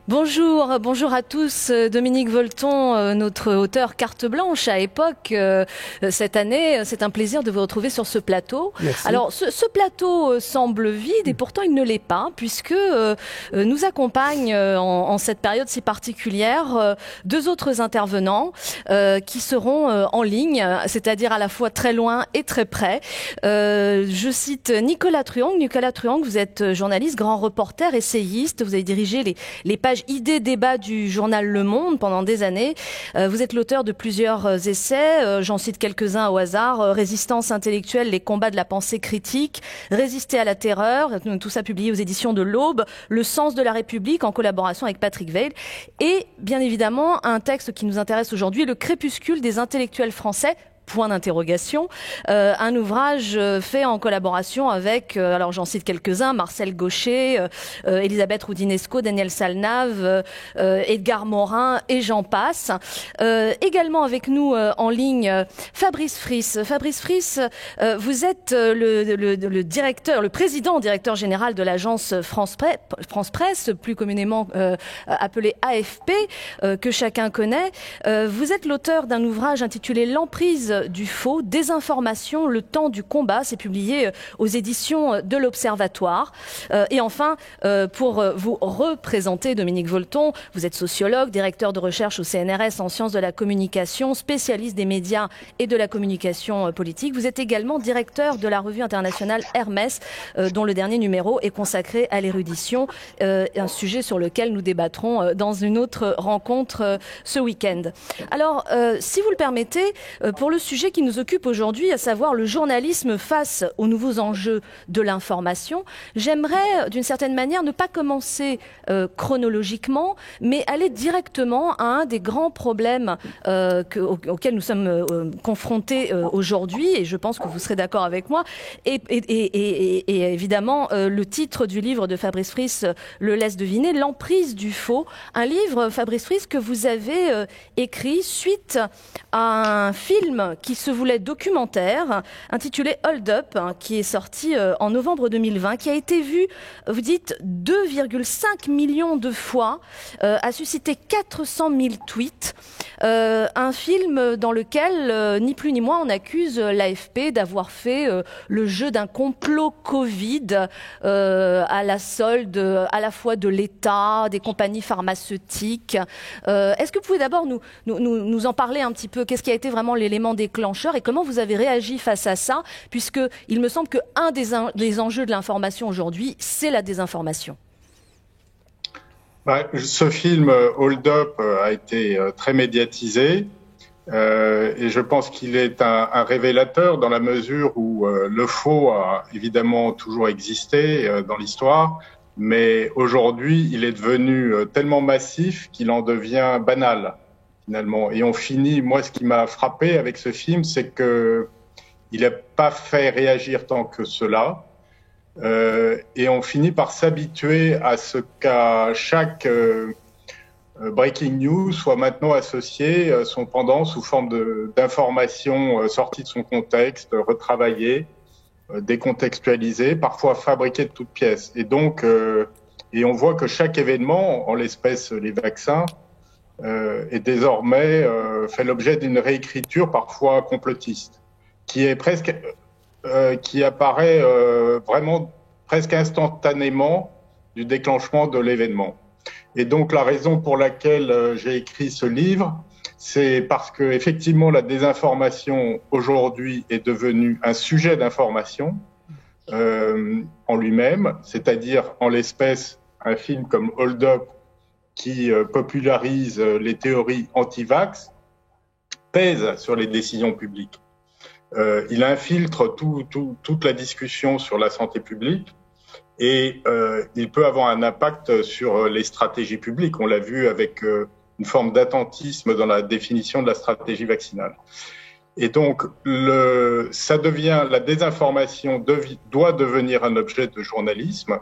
Bonjour à tous. Dominique Volton, notre auteur carte blanche à Époque, cette année. C'est un plaisir de vous retrouver sur ce plateau. Merci. Alors, ce plateau semble vide et pourtant il ne l'est pas, puisque nous accompagnent en cette période si particulière deux autres intervenants qui seront en ligne, c'est-à-dire à la fois très loin et très près. Je cite Nicolas Truong. Nicolas Truong, vous êtes journaliste, grand reporter, essayiste. Vous avez dirigé les pages idées débat du journal Le Monde pendant des années. Vous êtes l'auteur de plusieurs essais, j'en cite quelques-uns au hasard. Résistance intellectuelle, les combats de la pensée critique, Résister à la terreur, tout ça publié aux éditions de l'Aube, Le sens de la République en collaboration avec Patrick Weil. Et bien évidemment, un texte qui nous intéresse aujourd'hui, Le crépuscule des intellectuels français. Point d'interrogation, un ouvrage fait en collaboration avec, alors j'en cite quelques-uns, Marcel Gaucher, Elisabeth Roudinesco, Daniel Salnave, Edgar Morin et j'en passe. Également avec nous en ligne, Fabrice Friss. Fabrice Friss, vous êtes le président-directeur général de l'agence France Presse, plus communément appelée AFP, que chacun connaît. Vous êtes l'auteur d'un ouvrage intitulé L'emprise du faux, désinformation, le temps du combat. C'est publié aux éditions de l'Observatoire. Et enfin, pour vous représenter, Dominique Volton, vous êtes sociologue, directeur de recherche au CNRS en sciences de la communication, spécialiste des médias et de la communication politique. Vous êtes également directeur de la revue internationale Hermès, dont le dernier numéro est consacré à l'érudition, un sujet sur lequel nous débattrons dans une autre rencontre ce week-end. Alors, si vous le permettez, pour le sujet qui nous occupe aujourd'hui, à savoir le journalisme face aux nouveaux enjeux de l'information, j'aimerais d'une certaine manière ne pas commencer chronologiquement, mais aller directement à un des grands problèmes auxquels nous sommes confrontés aujourd'hui, et je pense que vous serez d'accord avec moi, et évidemment le titre du livre de Fabrice Friss le laisse deviner, L'emprise du faux, un livre, Fabrice Friss, que vous avez écrit suite à un film qui se voulait documentaire, intitulé Hold Up, qui est sorti en novembre 2020, qui a été vu, vous dites, 2,5 millions de fois, a suscité 400 000 tweets. Un film dans lequel, ni plus ni moins, on accuse l'AFP d'avoir fait le jeu d'un complot Covid à la solde à la fois de l'État, des compagnies pharmaceutiques. Est-ce que vous pouvez d'abord nous en parler un petit peu? Qu'est-ce qui a été vraiment l'élément déclencheur et comment vous avez réagi face à ça? Puisque il me semble qu'un des enjeux de l'information aujourd'hui, c'est la désinformation. Ce film Hold Up a été très médiatisé et je pense qu'il est un révélateur dans la mesure où le faux a évidemment toujours existé dans l'histoire, mais aujourd'hui il est devenu tellement massif qu'il en devient banal finalement. Et on finit, moi ce qui m'a frappé avec ce film, c'est que il n'a pas fait réagir tant que cela. Et on finit par s'habituer à ce qu'à chaque breaking news soit maintenant associé son pendant sous forme d'informations sorties de son contexte, retravaillées, décontextualisées, parfois fabriquées de toutes pièces. Et donc, et on voit que chaque événement, en l'espèce les vaccins, est désormais fait l'objet d'une réécriture parfois complotiste, qui est presque qui apparaît vraiment presque instantanément du déclenchement de l'événement. Et donc la raison pour laquelle j'ai écrit ce livre, c'est parce que effectivement la désinformation aujourd'hui est devenue un sujet d'information en lui-même, c'est-à-dire en l'espèce un film comme Hold Up qui popularise les théories anti-vax pèse sur les décisions publiques. Il infiltre toute la discussion sur la santé publique et il peut avoir un impact sur les stratégies publiques. On l'a vu avec une forme d'attentisme dans la définition de la stratégie vaccinale. Et donc, la désinformation doit devenir un objet de journalisme.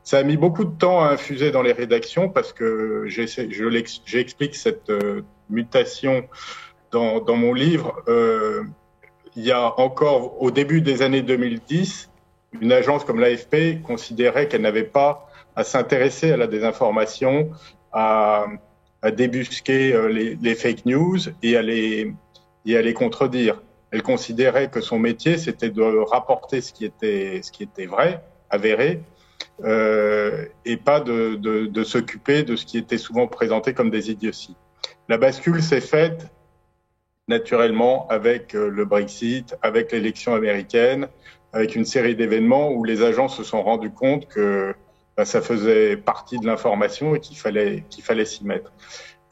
Ça a mis beaucoup de temps à infuser dans les rédactions parce que j'explique cette mutation dans mon livre. Il y a encore, au début des années 2010, une agence comme l'AFP considérait qu'elle n'avait pas à s'intéresser à la désinformation à débusquer les fake news et à les contredire. Elle considérait que son métier, c'était de rapporter ce qui était vrai, avéré, et pas de s'occuper de ce qui était souvent présenté comme des idioties. La bascule s'est faite naturellement avec le Brexit, avec l'élection américaine, avec une série d'événements où les agents se sont rendus compte que ça faisait partie de l'information et qu'il fallait s'y mettre.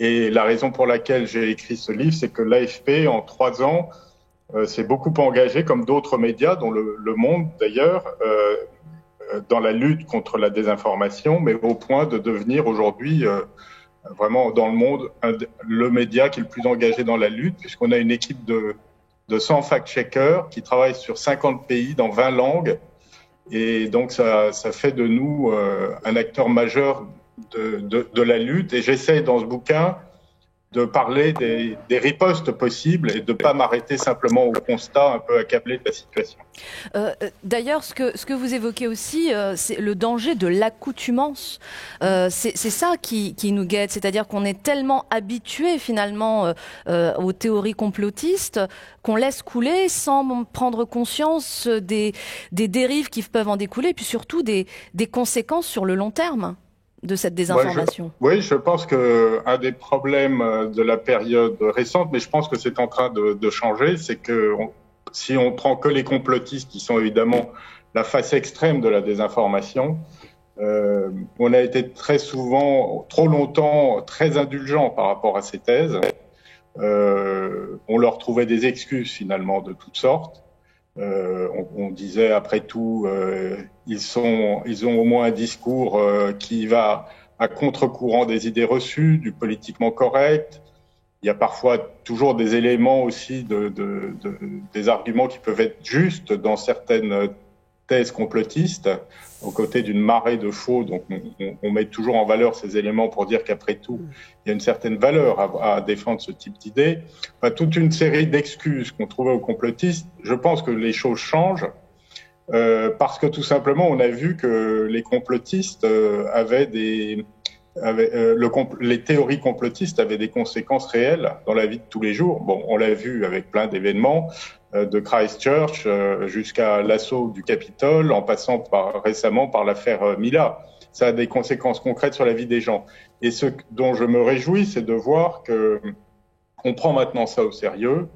Et la raison pour laquelle j'ai écrit ce livre, c'est que l'AFP, en 3 ans, s'est beaucoup engagé, comme d'autres médias, dont le Monde d'ailleurs, dans la lutte contre la désinformation, mais au point de devenir aujourd'hui vraiment dans le monde le média qui est le plus engagé dans la lutte, puisqu'on a une équipe de 100 fact-checkers qui travaillent sur 50 pays dans 20 langues. Et donc, ça fait de nous un acteur majeur de la lutte. Et j'essaie dans ce bouquin de parler des ripostes possibles et de ne pas m'arrêter simplement au constat un peu accablé de la situation. D'ailleurs, ce que vous évoquez aussi, c'est le danger de l'accoutumance. C'est ça qui nous guette, c'est-à-dire qu'on est tellement habitué finalement aux théories complotistes qu'on laisse couler sans prendre conscience des dérives qui peuvent en découler, et puis surtout des conséquences sur le long terme de cette désinformation. Oui, je pense qu'un des problèmes de la période récente, mais je pense que c'est en train de changer, c'est que si on prend que les complotistes, qui sont évidemment la face extrême de la désinformation, on a été très souvent, trop longtemps, très indulgent par rapport à ces thèses. On leur trouvait des excuses finalement de toutes sortes. On disait après tout, ils ont au moins un discours qui va à contre-courant des idées reçues, du politiquement correct. Il y a parfois toujours des éléments aussi, des arguments qui peuvent être justes dans certaines thèses complotistes, aux côtés d'une marée de faux. Donc on met toujours en valeur ces éléments pour dire qu'après tout, il y a une certaine valeur à défendre ce type d'idées. Enfin, toute une série d'excuses qu'on trouvait aux complotistes. Je pense que les choses changent parce que tout simplement, on a vu que les complotistes les théories complotistes avaient des conséquences réelles dans la vie de tous les jours. Bon, on l'a vu avec plein d'événements, de Christchurch jusqu'à l'assaut du Capitole, en passant récemment par l'affaire Mila. Ça a des conséquences concrètes sur la vie des gens. Et ce dont je me réjouis, c'est de voir qu'on prend maintenant ça au sérieux.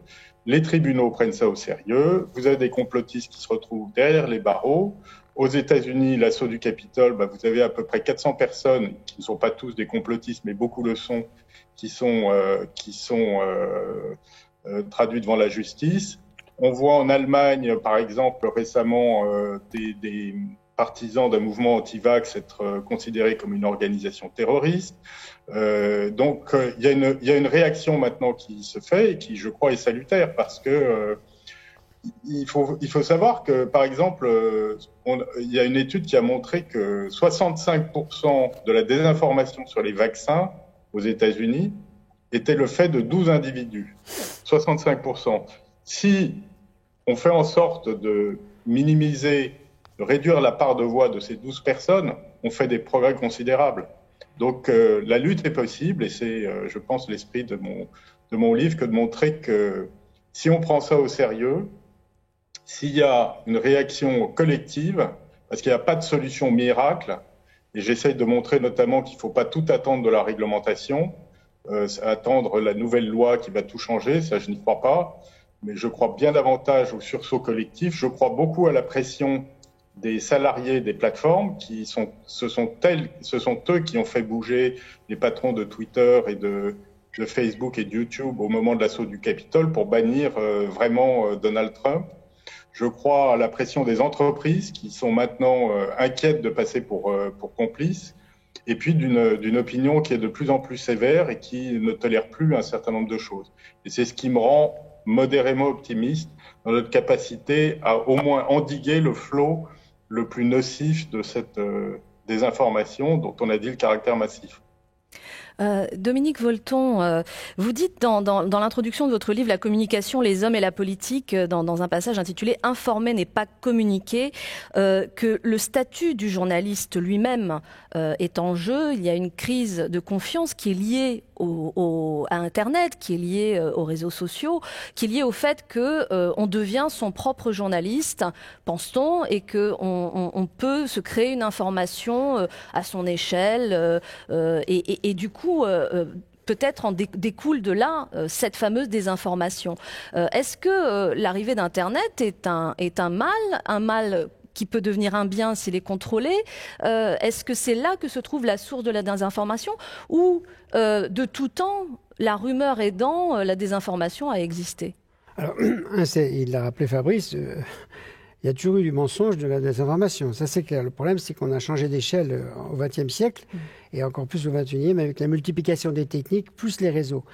Les tribunaux prennent ça au sérieux. Vous avez des complotistes qui se retrouvent derrière les barreaux. Aux États-Unis, l'assaut du Capitole, vous avez à peu près 400 personnes qui ne sont pas tous des complotistes, mais beaucoup le sont, qui sont traduits devant la justice. On voit en Allemagne, par exemple, récemment, des partisans d'un mouvement anti-vax être considérés comme une organisation terroriste. Donc, il y a une réaction maintenant qui se fait et qui, je crois, est salutaire parce que il faut savoir que, par exemple, il y a une étude qui a montré que 65% de la désinformation sur les vaccins aux États-Unis était le fait de 12 individus. 65%. Si on fait en sorte de minimiser, de réduire la part de voix de ces 12 personnes, on fait des progrès considérables. Donc, la lutte est possible et c'est, je pense, l'esprit de mon livre que de montrer que si on prend ça au sérieux, s'il y a une réaction collective, parce qu'il n'y a pas de solution miracle, et j'essaye de montrer notamment qu'il ne faut pas tout attendre de la réglementation, attendre la nouvelle loi qui va tout changer, ça je n'y crois pas, mais je crois bien davantage au sursaut collectif, je crois beaucoup à la pression des salariés des plateformes, ce sont eux qui ont fait bouger les patrons de Twitter et de Facebook et de YouTube au moment de l'assaut du Capitole pour bannir vraiment Donald Trump. Je crois à la pression des entreprises qui sont maintenant inquiètes de passer pour complices, et puis d'une opinion qui est de plus en plus sévère et qui ne tolère plus un certain nombre de choses. Et c'est ce qui me rend modérément optimiste dans notre capacité à au moins endiguer le flot le plus nocif de cette désinformation dont on a dit le caractère massif. Dominique Volton, vous dites dans l'introduction de votre livre La communication, les hommes et la politique, dans un passage intitulé « Informer n'est pas communiquer », que le statut du journaliste lui-même est en jeu. Il y a une crise de confiance qui est liée à Internet, qui est liée aux réseaux sociaux, qui est liée au fait qu'on devient son propre journaliste, pense-t-on, et qu'on peut se créer une information à son échelle et du coup, peut-être en découle de là cette fameuse désinformation. Est-ce que l'arrivée d'Internet est un mal qui peut devenir un bien s'il est contrôlé? Est-ce que c'est là que se trouve la source de la désinformation? Ou de tout temps, la rumeur aidant, la désinformation a existé? Alors, il l'a rappelé Fabrice, il y a toujours eu du mensonge, de la désinformation. Ça, c'est clair. Le problème, c'est qu'on a changé d'échelle au XXe siècle et encore plus au XXIe avec la multiplication des techniques plus les réseaux.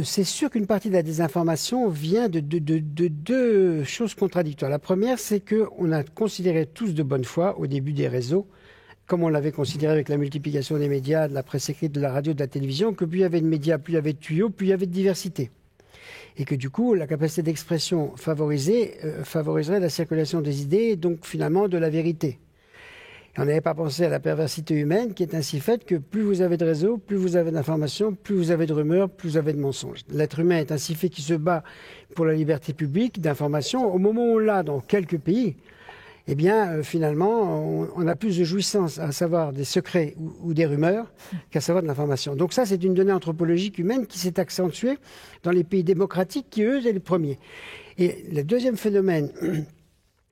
C'est sûr qu'une partie de la désinformation vient de deux choses contradictoires. La première, c'est qu'on a considéré tous de bonne foi au début des réseaux, comme on l'avait considéré avec la multiplication des médias, de la presse écrite, de la radio, de la télévision, que plus il y avait de médias, plus il y avait de tuyaux, plus il y avait de diversité. Et que du coup, la capacité d'expression favoriserait la circulation des idées et donc finalement de la vérité. Et on n'avait pas pensé à la perversité humaine qui est ainsi faite que plus vous avez de réseaux, plus vous avez d'informations, plus vous avez de rumeurs, plus vous avez de mensonges. L'être humain est ainsi fait qu'il se bat pour la liberté publique d'information. Au moment où on l'a dans quelques pays, eh bien, finalement, on a plus de jouissance à savoir des secrets ou des rumeurs qu'à savoir de l'information. Donc ça, c'est une donnée anthropologique humaine qui s'est accentuée dans les pays démocratiques qui, eux, étaient les premiers. Et le deuxième phénomène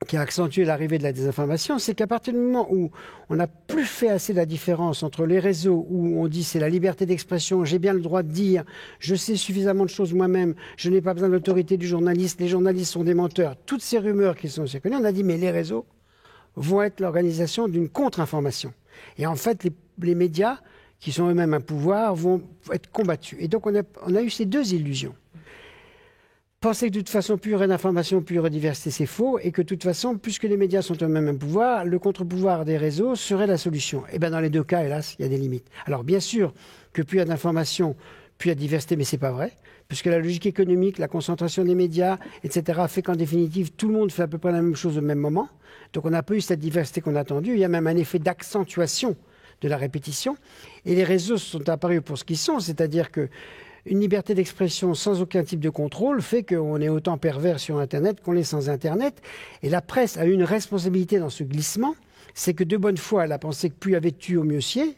qui a accentué l'arrivée de la désinformation, c'est qu'à partir du moment où on n'a plus fait assez la différence entre les réseaux où on dit c'est la liberté d'expression, j'ai bien le droit de dire, je sais suffisamment de choses moi-même, je n'ai pas besoin de l'autorité du journaliste, les journalistes sont des menteurs, toutes ces rumeurs qui sont circulées, on a dit mais les réseaux vont être l'organisation d'une contre-information. Et en fait, les médias, qui sont eux-mêmes un pouvoir, vont être combattus. Et donc on a eu ces deux illusions. Penser que de toute façon, plus il y aurait d'informations, plus il y aurait de diversité, c'est faux. Et que de toute façon, puisque les médias sont eux-mêmes un pouvoir, le contre-pouvoir des réseaux serait la solution. Et bien dans les deux cas, hélas, il y a des limites. Alors bien sûr que plus il y a d'informations, plus il y a de diversité, mais c'est pas vrai. Puisque la logique économique, la concentration des médias, etc., fait qu'en définitive, tout le monde fait à peu près la même chose au même moment. Donc on n'a pas eu cette diversité qu'on a attendue. Il y a même un effet d'accentuation de la répétition. Et les réseaux sont apparus pour ce qu'ils sont, c'est-à-dire que une liberté d'expression sans aucun type de contrôle fait qu'on est autant pervers sur Internet qu'on l'est sans Internet. Et la presse a eu une responsabilité dans ce glissement. C'est que de bonne foi, elle a pensé que plus il y avait de tuyaux, mieux c'est.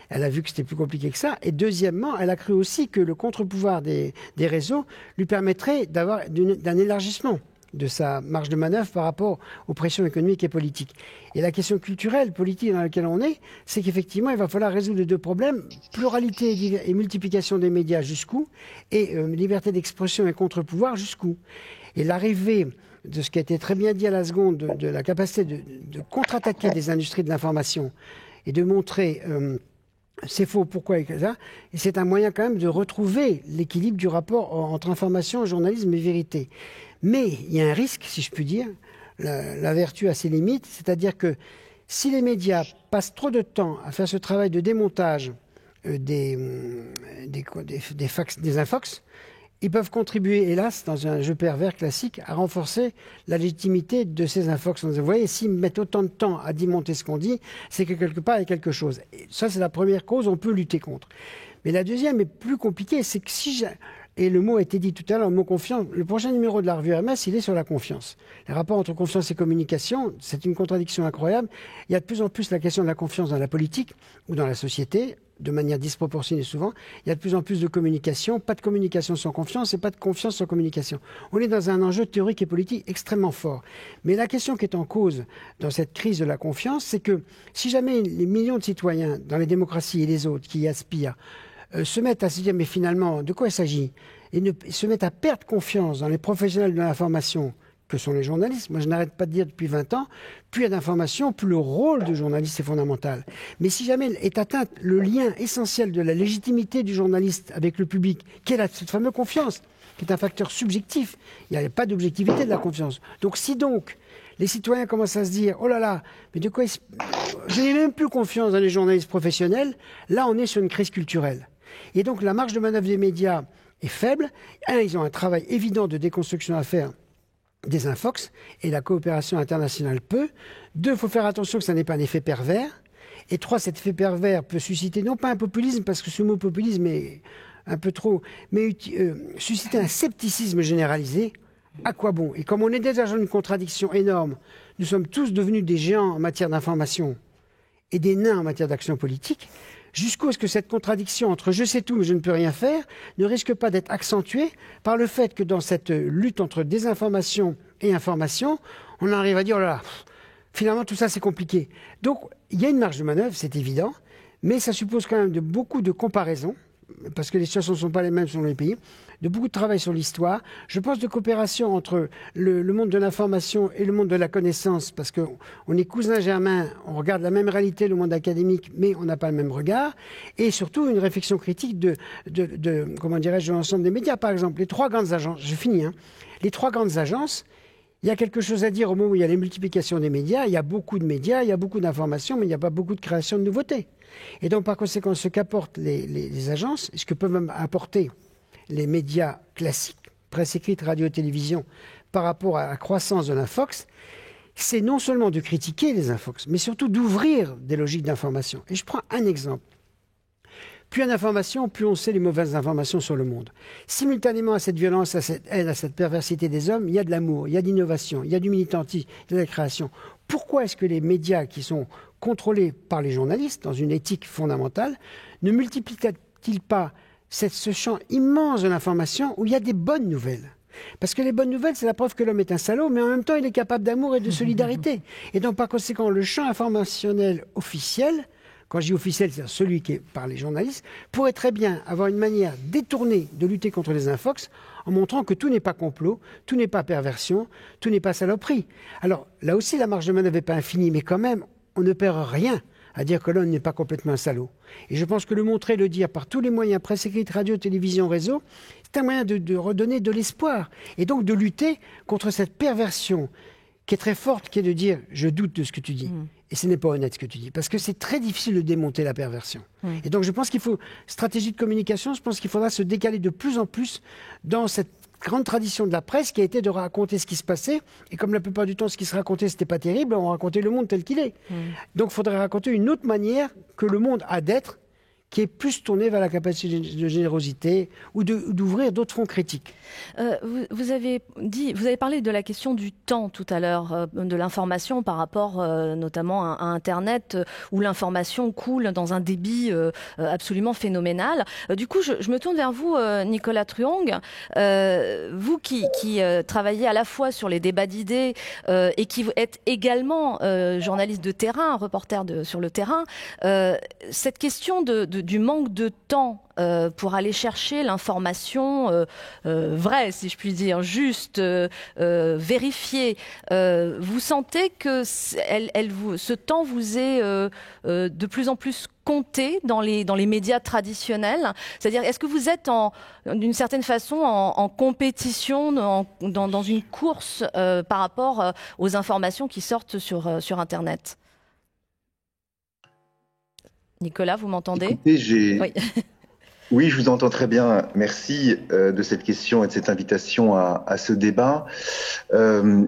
Elle a vu que c'était plus compliqué que ça. Et deuxièmement, elle a cru aussi que le contre-pouvoir des réseaux lui permettrait d'un élargissement de sa marge de manœuvre par rapport aux pressions économiques et politiques. Et la question culturelle, politique dans laquelle on est, c'est qu'effectivement, il va falloir résoudre les deux problèmes, pluralité et multiplication des médias jusqu'où, et liberté d'expression et contre-pouvoir jusqu'où. Et l'arrivée de ce qui a été très bien dit à la seconde, de la capacité de contre-attaquer des industries de l'information et de montrer c'est faux, pourquoi et ça. Et c'est un moyen quand même de retrouver l'équilibre du rapport entre information, journalisme et vérité. Mais il y a un risque, si je puis dire, la vertu a ses limites, c'est-à-dire que si les médias passent trop de temps à faire ce travail de démontage des infox, ils peuvent contribuer, hélas, dans un jeu pervers classique, à renforcer la légitimité de ces infox. Vous voyez, s'ils mettent autant de temps à démonter ce qu'on dit, c'est que quelque part, il y a quelque chose. Et ça, c'est la première cause, on peut lutter contre. Mais la deuxième est plus compliquée, c'est que et le mot a été dit tout à l'heure, le mot confiance. Le prochain numéro de la revue Hermès, il est sur la confiance. Les rapports entre confiance et communication, c'est une contradiction incroyable. Il y a de plus en plus la question de la confiance dans la politique ou dans la société, de manière disproportionnée souvent. Il y a de plus en plus de communication. Pas de communication sans confiance et pas de confiance sans communication. On est dans un enjeu théorique et politique extrêmement fort. Mais la question qui est en cause dans cette crise de la confiance, c'est que si jamais les millions de citoyens dans les démocraties et les autres qui y aspirent se mettent à se dire mais finalement de quoi il s'agit et se mettent à perdre confiance dans les professionnels de l'information que sont les journalistes. Moi je n'arrête pas de dire depuis 20 ans, plus il y a d'informations, plus le rôle du journaliste est fondamental. Mais si jamais est atteint le lien essentiel de la légitimité du journaliste avec le public, qui est cette fameuse confiance, qui est un facteur subjectif. Il n'y a pas d'objectivité de la confiance. Donc si donc les citoyens commencent à se dire « Oh là là, mais de quoi je n'ai même plus confiance dans les journalistes professionnels », là on est sur une crise culturelle. Et donc la marge de manœuvre des médias est faible. Un, ils ont un travail évident de déconstruction à faire des infox, et la coopération internationale peut. Deux, il faut faire attention que ça n'ait pas un effet pervers. Et trois, cet effet pervers peut susciter, non pas un populisme, parce que ce mot populisme est un peu trop, mais susciter un scepticisme généralisé. À quoi bon? Et comme on est déjà dans une contradiction énorme, nous sommes tous devenus des géants en matière d'information et des nains en matière d'action politique, jusqu'où est-ce que cette contradiction entre je sais tout mais je ne peux rien faire ne risque pas d'être accentuée par le fait que dans cette lutte entre désinformation et information, on arrive à dire, oh là là, finalement tout ça c'est compliqué. Donc il y a une marge de manœuvre, c'est évident, mais ça suppose quand même beaucoup de comparaisons, parce que les situations ne sont pas les mêmes selon les pays, de beaucoup de travail sur l'histoire. Je pense de coopération entre le monde de l'information et le monde de la connaissance, parce qu'on est cousins germains, on regarde la même réalité, le monde académique, mais on n'a pas le même regard. Et surtout, une réflexion critique comment dirais-je, de l'ensemble des médias. Par exemple, les trois grandes agences, je finis, les trois grandes agences, il y a quelque chose à dire au moment où il y a les multiplications des médias. Il y a beaucoup de médias, il y a beaucoup d'informations, mais il n'y a pas beaucoup de création de nouveautés. Et donc, par conséquent, ce qu'apportent les agences, ce que peuvent même apporter les médias classiques, presse écrite, radio, télévision, par rapport à la croissance de l'infox, c'est non seulement de critiquer les infox, mais surtout d'ouvrir des logiques d'information. Et je prends un exemple. Plus il y a d'informations, plus on sait les mauvaises informations sur le monde. Simultanément à cette violence, à cette haine, à cette perversité des hommes, il y a de l'amour, il y a de l'innovation, il y a du militantisme, il y a de la création. Pourquoi est-ce que les médias qui sont contrôlés par les journalistes, dans une éthique fondamentale, ne multiplient-ils pas ce champ immense de l'information où il y a des bonnes nouvelles? Parce que les bonnes nouvelles, c'est la preuve que l'homme est un salaud, mais en même temps, il est capable d'amour et de solidarité. Et donc, par conséquent, le champ informationnel officiel, quand je dis officiel, c'est celui qui est par les journalistes, pourrait très bien avoir une manière détournée de lutter contre les infox en montrant que tout n'est pas complot, tout n'est pas perversion, tout n'est pas saloperie. Alors, là aussi, la marge de manœuvre n'est pas infinie, mais quand même, on ne perd rien à dire que l'homme n'est pas complètement un salaud. Et je pense que le montrer, le dire par tous les moyens, presse écrite, radio, télévision, réseau, c'est un moyen de redonner de l'espoir. Et donc de lutter contre cette perversion qui est très forte, qui est de dire « je doute de ce que tu dis ». Et ce n'est pas honnête ce que tu dis. Parce que c'est très difficile de démonter la perversion. Et donc je pense qu'il faut, stratégie de communication, je pense qu'il faudra se décaler de plus en plus dans cette grande tradition de la presse qui a été de raconter ce qui se passait. Et comme la plupart du temps, ce qui se racontait, c'était pas terrible, on racontait le monde tel qu'il est. Donc il faudrait raconter une autre manière que le monde a d'être, qui est plus tourné vers la capacité de générosité ou d'ouvrir d'autres fronts critiques. Vous avez parlé de la question du temps tout à l'heure, de l'information par rapport notamment à Internet, où l'information coule dans un débit absolument phénoménal. Du coup, je me tourne vers vous, Nicolas Truong, vous qui travaillez à la fois sur les débats d'idées et qui êtes également journaliste de terrain, reporter sur le terrain. Cette question du manque de temps pour aller chercher l'information vraie, si je puis dire, juste, vérifiée. Vous sentez que ce temps vous est de plus en plus compté dans les médias traditionnels? C'est-à-dire, est-ce que vous êtes d'une certaine façon en compétition, dans une course par rapport aux informations qui sortent sur Internet? Nicolas, vous m'entendez? Écoutez, Oui. Oui, je vous entends très bien. Merci de cette question et de cette invitation à ce débat.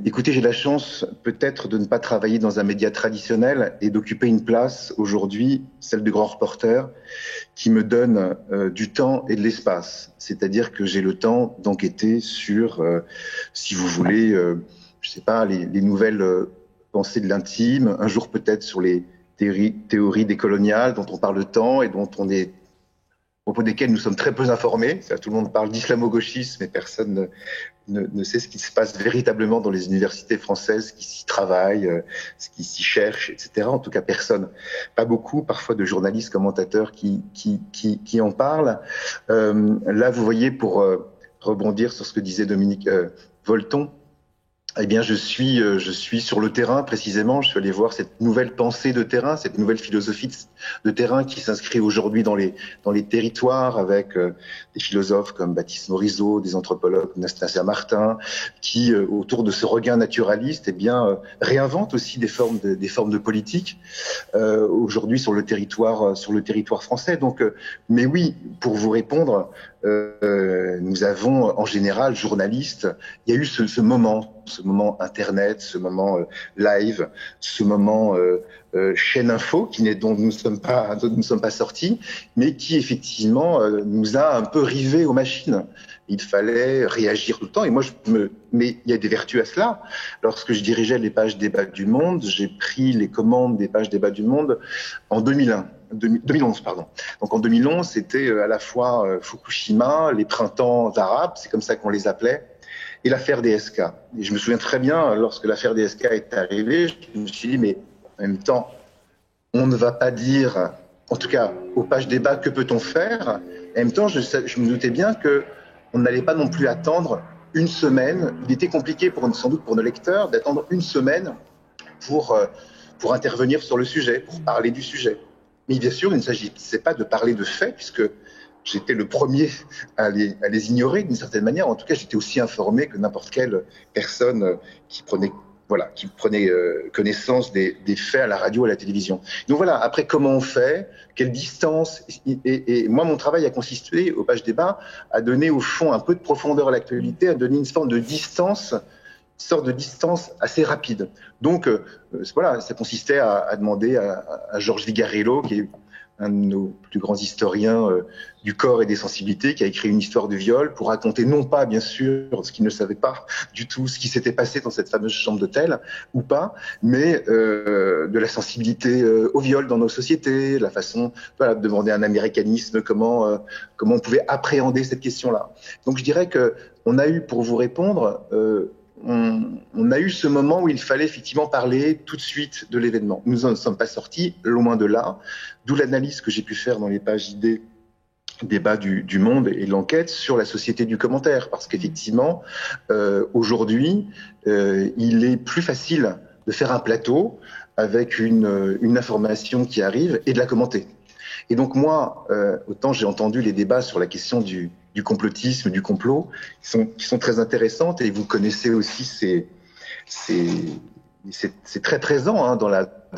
Écoutez, j'ai la chance peut-être de ne pas travailler dans un média traditionnel et d'occuper une place aujourd'hui, celle de grand reporter, qui me donne du temps et de l'espace. C'est-à-dire que j'ai le temps d'enquêter sur, si vous voulez, je sais pas, les nouvelles pensées de l'intime, un jour peut-être sur les théories décoloniales dont on parle tant et dont on est, à propos desquelles nous sommes très peu informés. Tout le monde parle d'islamo-gauchisme, mais personne ne sait ce qui se passe véritablement dans les universités françaises, qui s'y travaillent, ce qui s'y cherche, etc. En tout cas, personne, pas beaucoup, parfois de journalistes, commentateurs qui en parlent. Là, vous voyez, pour rebondir sur ce que disait Dominique Volton, Eh bien, je suis sur le terrain précisément. Je suis allé voir cette nouvelle pensée de terrain, cette nouvelle philosophie de terrain qui s'inscrit aujourd'hui dans les territoires avec des philosophes comme Baptiste Morisot, des anthropologues comme Nastasia Martin, qui autour de ce regain naturaliste, eh bien, réinventent aussi des formes de politique aujourd'hui sur le territoire français. Donc, mais oui, pour vous répondre. Nous avons en général, journalistes, il y a eu ce moment Internet, ce moment live, ce moment chaîne info dont nous ne sommes pas sortis, mais qui effectivement nous a un peu rivés aux machines. Il fallait réagir tout le temps. Et moi, mais il y a des vertus à cela. Lorsque je dirigeais les pages débat du Monde, j'ai pris les commandes des pages débat du Monde en 2011, pardon. Donc en 2011, c'était à la fois Fukushima, les printemps arabes, c'est comme ça qu'on les appelait, et l'affaire DSK. Et je me souviens très bien, lorsque l'affaire DSK est arrivée, je me suis dit, mais en même temps, on ne va pas dire, en tout cas aux pages débat, que peut-on faire? Et en même temps, je me doutais bien que on n'allait pas non plus attendre une semaine. Il était compliqué sans doute pour nos lecteurs d'attendre une semaine pour intervenir sur le sujet, pour parler du sujet. Mais bien sûr, il ne s'agissait pas de parler de faits, puisque j'étais le premier à les ignorer d'une certaine manière. En tout cas, j'étais aussi informé que n'importe quelle personne qui prenait connaissance des faits à la radio, à la télévision. Donc voilà, après, comment on fait? Quelle distance? Et moi, mon travail a consisté, aux pages débat, à donner au fond un peu de profondeur à l'actualité, à donner une sorte de distance assez rapide. Donc voilà, ça consistait à demander à Georges Vigarello, qui est un de nos plus grands historiens du corps et des sensibilités, qui a écrit une histoire de viol pour raconter non pas, bien sûr, ce qu'il ne savait pas du tout, ce qui s'était passé dans cette fameuse chambre d'hôtel, ou pas, mais de la sensibilité au viol dans nos sociétés, la façon, voilà, de demander un américanisme, comment on pouvait appréhender cette question-là. Donc je dirais que on a eu, pour vous répondre, on a eu ce moment où il fallait effectivement parler tout de suite de l'événement. Nous n'en sommes pas sortis, loin de là, d'où l'analyse que j'ai pu faire dans les pages idées débat du Monde et l'enquête sur la société du commentaire. Parce qu'effectivement, aujourd'hui, il est plus facile de faire un plateau avec une information qui arrive et de la commenter. Et donc moi, autant j'ai entendu les débats sur la question du complotisme, du complot, qui sont très intéressantes, et vous connaissez aussi c'est très présent dans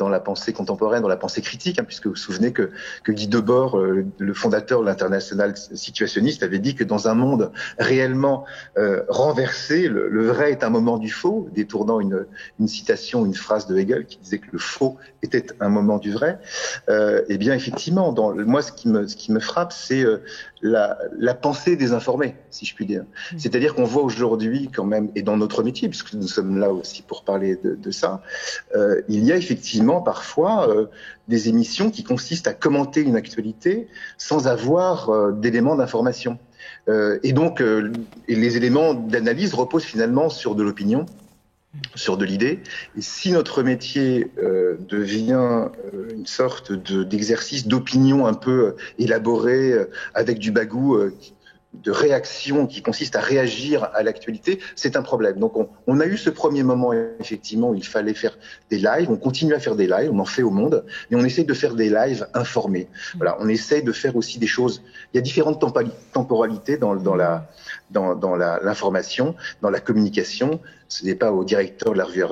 la pensée contemporaine, dans la pensée critique, puisque vous vous souvenez que Guy Debord, le fondateur de l'Internationale situationniste, avait dit que dans un monde réellement renversé, le vrai est un moment du faux, détournant une citation, une phrase de Hegel qui disait que le faux était un moment du vrai. Eh bien, effectivement, moi, ce qui me frappe, c'est la pensée désinformée, si je puis dire. C'est-à-dire qu'on voit aujourd'hui quand même, et dans notre métier, puisque nous sommes là aussi pour parler de ça, il y a effectivement parfois des émissions qui consistent à commenter une actualité sans avoir d'éléments d'information. Et donc, les éléments d'analyse reposent finalement sur de l'opinion, sur de l'idée. Et si notre métier devient une sorte d'exercice d'opinion un peu élaboré, avec du bagou, de réaction qui consiste à réagir à l'actualité, c'est un problème. Donc on a eu ce premier moment, effectivement, où il fallait faire des lives, on continue à faire des lives, on en fait au Monde, mais on essaie de faire des lives informés. Voilà, on essaie de faire aussi des choses, il y a différentes temporalités dans l'information, dans la communication. Ce n'est pas au directeur de la revue,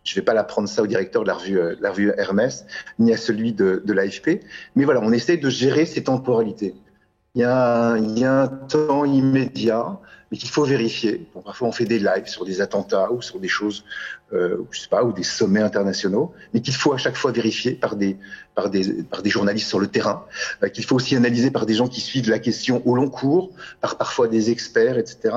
je vais pas l'apprendre ça au directeur de la revue Hermès, ni à celui de l'AFP, mais voilà, on essaie de gérer ces temporalités. Il y a un temps immédiat, mais qu'il faut vérifier. Bon, parfois, on fait des lives sur des attentats ou sur des choses, je sais pas, ou des sommets internationaux, mais qu'il faut à chaque fois vérifier par des journalistes sur le terrain, qu'il faut aussi analyser par des gens qui suivent la question au long cours, par parfois des experts, etc.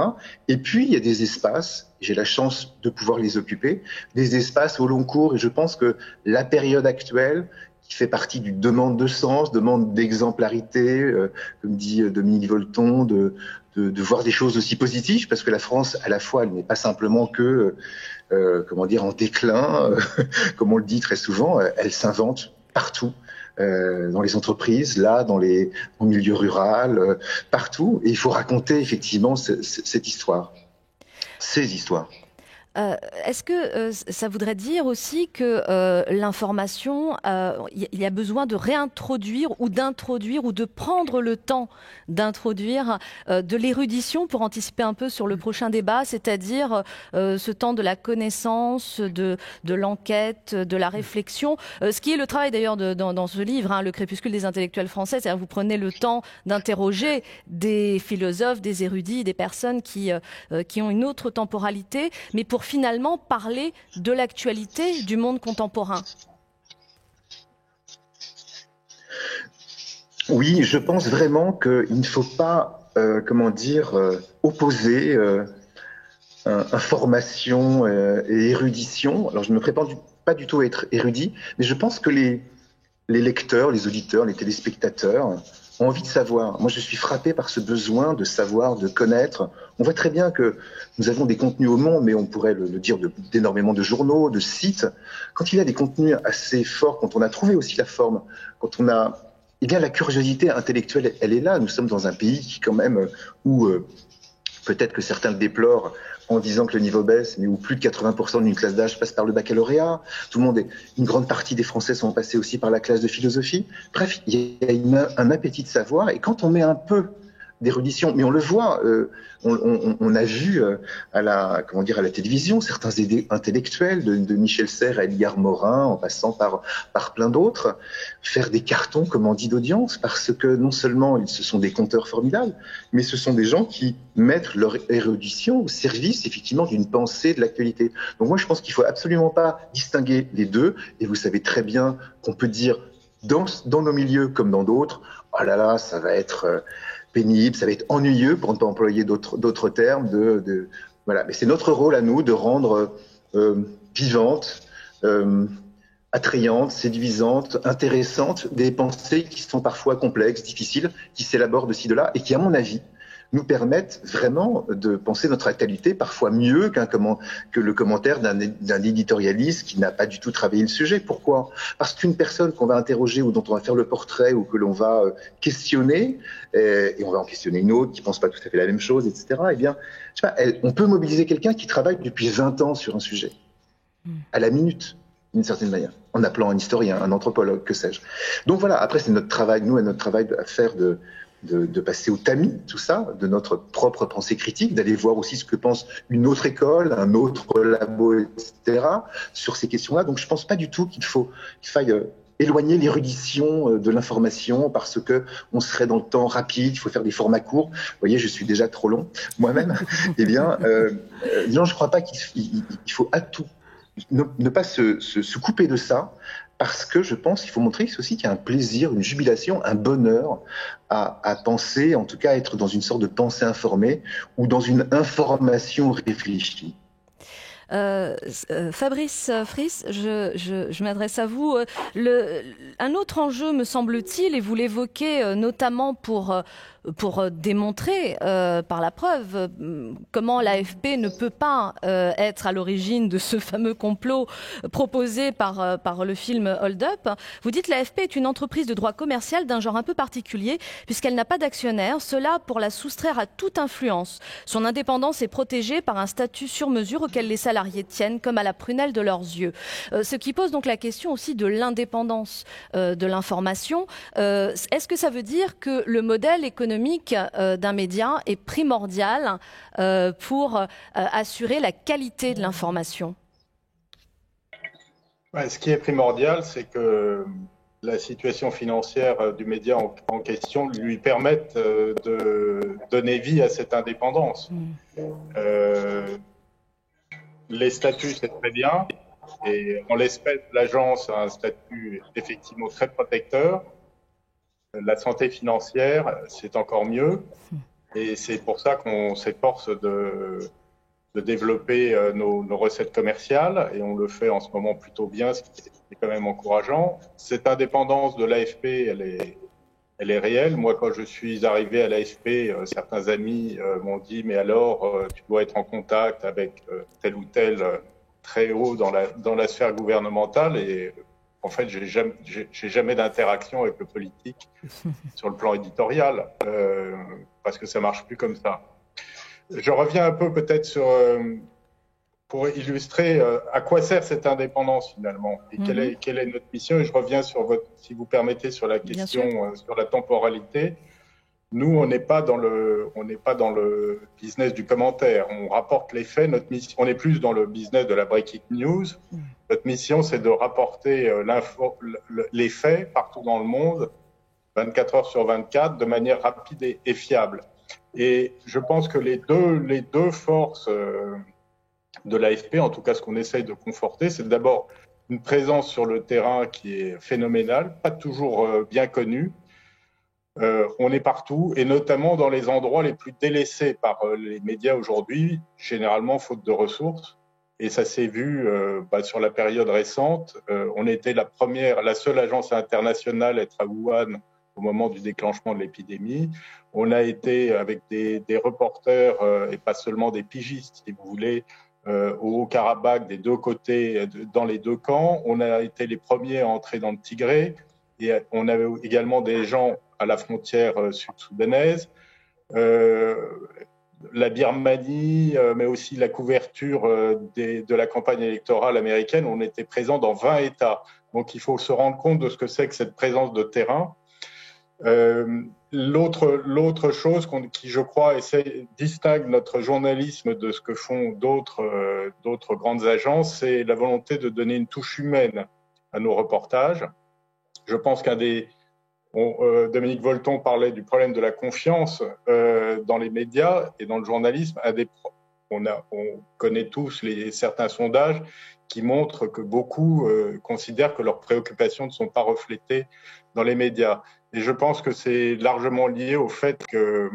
Et puis, il y a des espaces, j'ai la chance de pouvoir les occuper, des espaces au long cours, et je pense que la période actuelle, qui fait partie du demande de sens, demande d'exemplarité, comme dit Dominique Volton, de voir des choses aussi positives, parce que la France, à la fois, elle n'est pas simplement que, en déclin, comme on le dit très souvent, elle s'invente partout, dans les entreprises, là, dans le milieu rural, partout, et il faut raconter effectivement cette histoire, ces histoires. Est-ce que ça voudrait dire aussi que l'information, il y a besoin de réintroduire ou d'introduire ou de prendre le temps d'introduire de l'érudition pour anticiper un peu sur le prochain débat, c'est-à-dire ce temps de la connaissance, de l'enquête, de la réflexion, ce qui est le travail d'ailleurs dans ce livre, hein, Le crépuscule des intellectuels français, c'est-à-dire vous prenez le temps d'interroger des philosophes, des érudits, des personnes qui ont une autre temporalité, mais pour finalement parler de l'actualité du monde contemporain. Oui, je pense vraiment qu'il ne faut pas, opposer information et érudition. Alors, je ne me prépare pas du tout à être érudit, mais je pense que les lecteurs, les auditeurs, les téléspectateurs ont envie de savoir. Moi, je suis frappé par ce besoin de savoir, de connaître. On voit très bien que nous avons des contenus au monde, mais on pourrait le dire d'énormément de journaux, de sites. Quand il y a des contenus assez forts, quand on a trouvé aussi la forme, quand on a... Eh bien, la curiosité intellectuelle, elle est là. Nous sommes dans un pays qui, quand même, où peut-être que certains le déplorent en disant que le niveau baisse, mais où plus de 80% d'une classe d'âge passe par le baccalauréat. Une grande partie des Français sont passés aussi par la classe de philosophie. Bref, il y a un appétit de savoir. Et quand on met un peu d'érudition, mais on le voit, on a vu à la télévision certains intellectuels de Michel Serres à Edgar Morin, en passant par plein d'autres, faire des cartons, comme on dit, d'audience, parce que non seulement ce sont des conteurs formidables, mais ce sont des gens qui mettent leur érudition au service effectivement d'une pensée de l'actualité. Donc moi je pense qu'il faut absolument pas distinguer les deux, et vous savez très bien qu'on peut dire dans nos milieux comme dans d'autres, oh là là, ça va être pénible, ça va être ennuyeux, pour ne pas employer d'autres termes. Voilà. Mais c'est notre rôle à nous de rendre vivantes, attrayantes, séduisantes, intéressantes des pensées qui sont parfois complexes, difficiles, qui s'élaborent de ci, de là, et qui, à mon avis, nous permettent vraiment de penser notre actualité parfois mieux que le commentaire d'un éditorialiste qui n'a pas du tout travaillé le sujet. Pourquoi ? Parce qu'une personne qu'on va interroger ou dont on va faire le portrait ou que l'on va questionner, et on va en questionner une autre qui pense pas tout à fait la même chose, etc., eh bien, je sais pas, on peut mobiliser quelqu'un qui travaille depuis 20 ans sur un sujet, à la minute, d'une certaine manière, en appelant un historien, un anthropologue, que sais-je. Donc voilà, après c'est notre travail, notre travail à faire de passer au tamis, tout ça, de notre propre pensée critique, d'aller voir aussi ce que pense une autre école, un autre labo, etc., sur ces questions-là. Donc je ne pense pas du tout qu'il faille éloigner l'érudition de l'information parce qu'on serait dans le temps rapide, il faut faire des formats courts. Vous voyez, je suis déjà trop long moi-même. Eh bien, non, je ne crois pas qu'il faut à tout ne pas se couper de ça. Parce que je pense qu'il faut montrer aussi qu'il y a un plaisir, une jubilation, un bonheur à penser, en tout cas à être dans une sorte de pensée informée ou dans une information réfléchie. Fabrice Friss, je m'adresse à vous. Un autre enjeu, me semble-t-il, et vous l'évoquez notamment pour démontrer par la preuve comment l'AFP ne peut pas être à l'origine de ce fameux complot proposé par le film Hold Up. Vous dites l'AFP est une entreprise de droit commercial d'un genre un peu particulier puisqu'elle n'a pas d'actionnaire, cela pour la soustraire à toute influence. Son indépendance est protégée par un statut sur mesure auquel les salariés tiennent comme à la prunelle de leurs yeux. Ce qui pose donc la question aussi de l'indépendance de l'information. Est-ce que ça veut dire que le modèle économique d'un média est primordial pour assurer la qualité de l'information? Ce qui est primordial, c'est que la situation financière du média en question lui permette de donner vie à cette indépendance. Les statuts, c'est très bien, et en l'espèce, l'agence a un statut effectivement très protecteur. La santé financière, c'est encore mieux, et c'est pour ça qu'on s'efforce de développer nos recettes commerciales, et on le fait en ce moment plutôt bien, ce qui est quand même encourageant. Cette indépendance de l'AFP, elle est réelle. Moi, quand je suis arrivé à l'AFP, certains amis m'ont dit « mais alors, tu dois être en contact avec tel ou tel très haut dans la sphère gouvernementale » et en fait, j'ai jamais d'interaction avec le politique sur le plan éditorial, parce que ça marche plus comme ça. Je reviens un peu peut-être sur pour illustrer à quoi sert cette indépendance finalement et quelle est notre mission. Et je reviens sur si vous permettez, sur la question sur la temporalité. Nous, on n'est pas dans le business du commentaire. On rapporte les faits. Notre mission, on est plus dans le business de la breaking news. Notre mission, c'est de rapporter les faits partout dans le monde, 24 heures sur 24, de manière rapide et fiable. Et je pense que les deux forces de l'AFP, en tout cas ce qu'on essaye de conforter, c'est d'abord une présence sur le terrain qui est phénoménale, pas toujours bien connue. On est partout, et notamment dans les endroits les plus délaissés par les médias aujourd'hui, généralement faute de ressources. Et ça s'est vu sur la période récente. On était la seule agence internationale à être à Wuhan au moment du déclenchement de l'épidémie. On a été avec des reporters, et pas seulement des pigistes, si vous voulez, au Haut-Karabakh, des deux côtés, dans les deux camps. On a été les premiers à entrer dans le Tigré. Et on avait également des gens à la frontière sud-soudanaise. La Birmanie, mais aussi la couverture de la campagne électorale américaine, on était présent dans 20 États. Donc il faut se rendre compte de ce que c'est que cette présence de terrain. L'autre chose qui, je crois, distingue notre journalisme de ce que font d'autres grandes agences, c'est la volonté de donner une touche humaine à nos reportages. Je pense Dominique Volton parlait du problème de la confiance dans les médias et dans le journalisme. On connaît tous certains sondages qui montrent que beaucoup considèrent que leurs préoccupations ne sont pas reflétées dans les médias. Et je pense que c'est largement lié au fait que,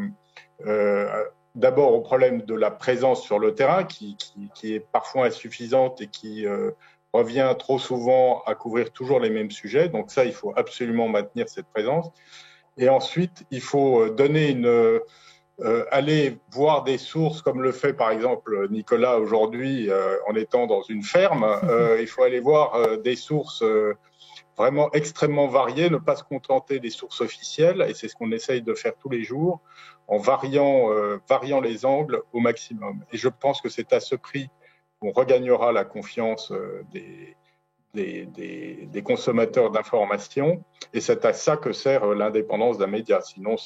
d'abord au problème de la présence sur le terrain, qui est parfois insuffisante et qui revient trop souvent à couvrir toujours les mêmes sujets. Donc ça, il faut absolument maintenir cette présence. Et ensuite, il faut aller voir des sources, comme le fait par exemple Nicolas aujourd'hui en étant dans une ferme. Il faut aller voir des sources vraiment extrêmement variées, ne pas se contenter des sources officielles, et c'est ce qu'on essaye de faire tous les jours, en variant les angles au maximum. Et je pense que c'est à ce prix qu'on regagnera la confiance des consommateurs d'informations, et c'est à ça que sert l'indépendance d'un média. Sinon,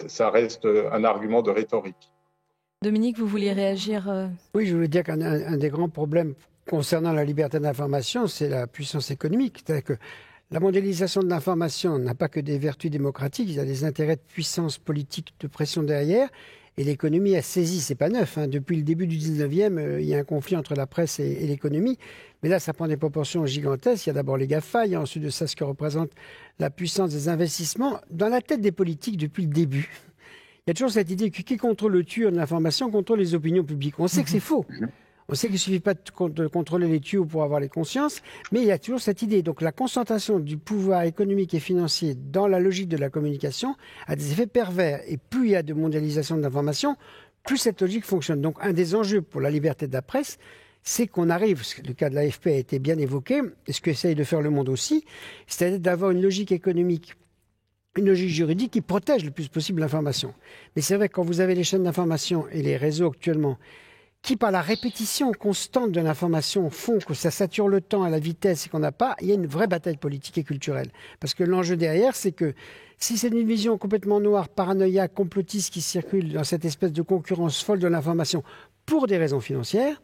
ça reste un argument de rhétorique. Dominique, vous vouliez réagir Oui, je voulais dire qu'un des grands problèmes concernant la liberté d'information, c'est la puissance économique. C'est-à-dire que la mondialisation de l'information n'a pas que des vertus démocratiques, il y a des intérêts de puissance politique, de pression derrière. Et l'économie a saisi, c'est pas neuf. Depuis le début du 19e, il y a un conflit entre la presse et l'économie. Mais là, ça prend des proportions gigantesques. Il y a d'abord les GAFA, il y a ensuite de ça ce que représente la puissance des investissements. Dans la tête des politiques depuis le début, il y a toujours cette idée que qui contrôle le tuyau de l'information contrôle les opinions publiques. On sait que c'est faux. On sait qu'il ne suffit pas de contrôler les tuyaux pour avoir les consciences, mais il y a toujours cette idée. Donc la concentration du pouvoir économique et financier dans la logique de la communication a des effets pervers. Et plus il y a de mondialisation de l'information, plus cette logique fonctionne. Donc un des enjeux pour la liberté de la presse, c'est qu'on arrive, le cas de l'AFP a été bien évoqué, et ce qu'essaye de faire le monde aussi, c'est-à-dire d'avoir une logique économique, une logique juridique qui protège le plus possible l'information. Mais c'est vrai que quand vous avez les chaînes d'information et les réseaux actuellement, qui, par la répétition constante de l'information, font que ça sature le temps à la vitesse et qu'on n'a pas, il y a une vraie bataille politique et culturelle. Parce que l'enjeu derrière, c'est que si c'est une vision complètement noire, paranoïaque, complotiste qui circule dans cette espèce de concurrence folle de l'information pour des raisons financières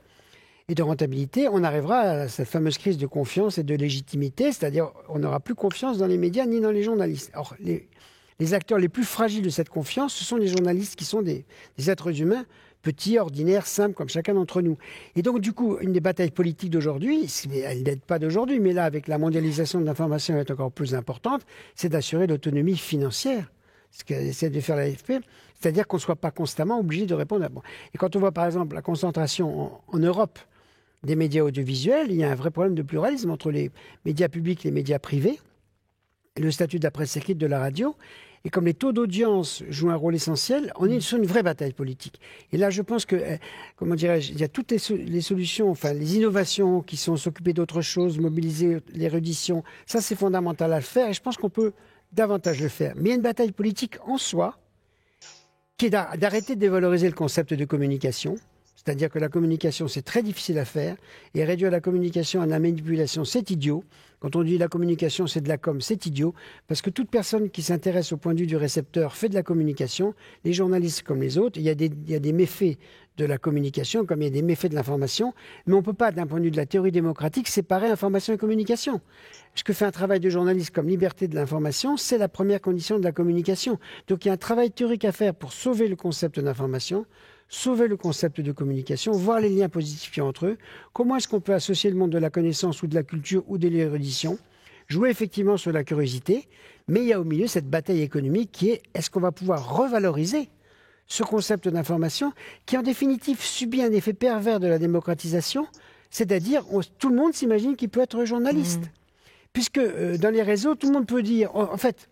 et de rentabilité, on arrivera à cette fameuse crise de confiance et de légitimité, c'est-à-dire on n'aura plus confiance dans les médias ni dans les journalistes. Or, les acteurs les plus fragiles de cette confiance, ce sont les journalistes qui sont des êtres humains petits, ordinaires, simples, comme chacun d'entre nous. Et donc, du coup, une des batailles politiques d'aujourd'hui, elle n'aide pas d'aujourd'hui, mais là, avec la mondialisation de l'information, elle est encore plus importante, c'est d'assurer l'autonomie financière, ce qu'essaie de faire l'AFP, c'est-à-dire qu'on ne soit pas constamment obligé de répondre à... Et quand on voit, par exemple, la concentration en Europe des médias audiovisuels, il y a un vrai problème de pluralisme entre les médias publics et les médias privés, et le statut de la presse écrite de la radio. Et comme les taux d'audience jouent un rôle essentiel, on est sur une vraie bataille politique. Et là, je pense que, comment dirais-je, il y a toutes les solutions, enfin les innovations qui sont s'occuper d'autre chose, mobiliser l'érudition. Ça, c'est fondamental à le faire et je pense qu'on peut davantage le faire. Mais il y a une bataille politique en soi qui est d'arrêter de dévaloriser le concept de communication. C'est-à-dire que la communication, c'est très difficile à faire. Et réduire la communication à la manipulation, c'est idiot. Quand on dit la communication, c'est de la com, c'est idiot. Parce que toute personne qui s'intéresse au point de vue du récepteur fait de la communication. Les journalistes comme les autres, il y a des méfaits de la communication, comme il y a des méfaits de l'information. Mais on ne peut pas, d'un point de vue de la théorie démocratique, séparer information et communication. Ce que fait un travail de journaliste comme liberté de l'information, c'est la première condition de la communication. Donc il y a un travail théorique à faire pour sauver le concept d'information, sauver le concept de communication, voir les liens positifs qu'il y a entre eux. Comment est-ce qu'on peut associer le monde de la connaissance ou de la culture ou de l'érudition? Jouer effectivement sur la curiosité, mais il y a au milieu cette bataille économique qui est, est-ce qu'on va pouvoir revaloriser ce concept d'information qui en définitive subit un effet pervers de la démocratisation, c'est-à-dire tout le monde s'imagine qu'il peut être journaliste. Puisque dans les réseaux, tout le monde peut dire, en fait,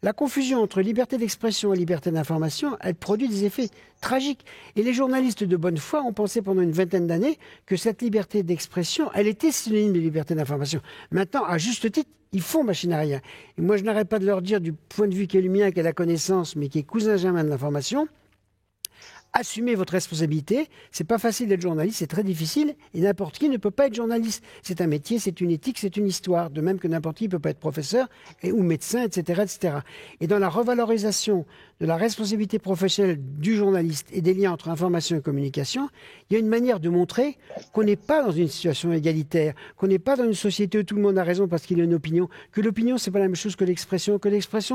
la confusion entre liberté d'expression et liberté d'information, elle produit des effets tragiques. Et les journalistes de bonne foi ont pensé pendant une vingtaine d'années que cette liberté d'expression, elle était synonyme de liberté d'information. Maintenant, à juste titre, ils font machine arrière. Et moi, je n'arrête pas de leur dire, du point de vue qui est le mien, qui est la connaissance, mais qui est cousin germain de l'information, assumez votre responsabilité. C'est pas facile d'être journaliste, c'est très difficile. Et n'importe qui ne peut pas être journaliste. C'est un métier, c'est une éthique, c'est une histoire. De même que n'importe qui ne peut pas être professeur ou médecin, etc., etc. Et dans la revalorisation de la responsabilité professionnelle du journaliste et des liens entre information et communication, il y a une manière de montrer qu'on n'est pas dans une situation égalitaire, qu'on n'est pas dans une société où tout le monde a raison parce qu'il a une opinion, que l'opinion, c'est pas la même chose que l'expression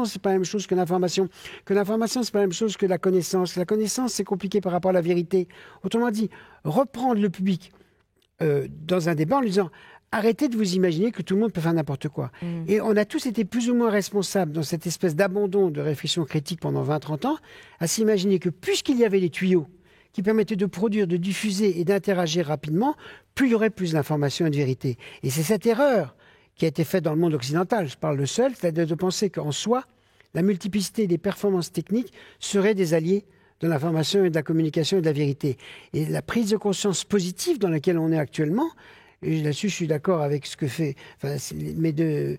c'est pas la même chose que l'information c'est pas la même chose que la connaissance c'est compliqué par rapport à la vérité. Autrement dit, reprendre le public dans un débat en lui disant arrêtez de vous imaginer que tout le monde peut faire n'importe quoi. Et on a tous été plus ou moins responsables dans cette espèce d'abandon de réflexion critique pendant 20-30 ans, à s'imaginer que puisqu'il y avait les tuyaux qui permettaient de produire, de diffuser et d'interagir rapidement, plus il y aurait plus d'informations et de vérité. Et c'est cette erreur qui a été faite dans le monde occidental, je parle le seul, c'est-à-dire de penser qu'en soi, la multiplicité des performances techniques seraient des alliés de l'information et de la communication et de la vérité. Et la prise de conscience positive dans laquelle on est actuellement, et là-dessus je suis d'accord avec ce que fait mes deux,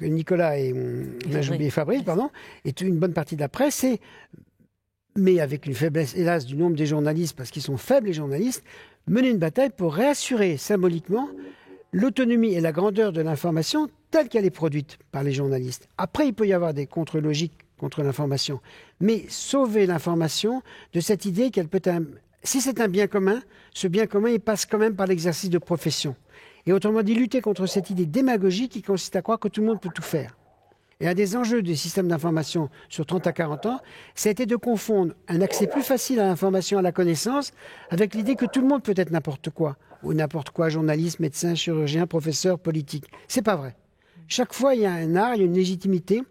Nicolas et Fabrice, pardon, et une bonne partie de la presse, mais avec une faiblesse, hélas, du nombre des journalistes, parce qu'ils sont faibles les journalistes, mener une bataille pour réassurer symboliquement l'autonomie et la grandeur de l'information telle qu'elle est produite par les journalistes. Après, il peut y avoir des contre-logiques contre l'information, mais sauver l'information de cette idée qu'elle peut... Si c'est un bien commun, ce bien commun, il passe quand même par l'exercice de profession. Et autrement dit, lutter contre cette idée démagogique qui consiste à croire que tout le monde peut tout faire. Et un des enjeux des systèmes d'information sur 30 à 40 ans, ça a été de confondre un accès plus facile à l'information, à la connaissance, avec l'idée que tout le monde peut être n'importe quoi. Ou n'importe quoi, journaliste, médecin, chirurgien, professeur, politique. C'est pas vrai. Chaque fois, il y a un art, il y a une légitimité.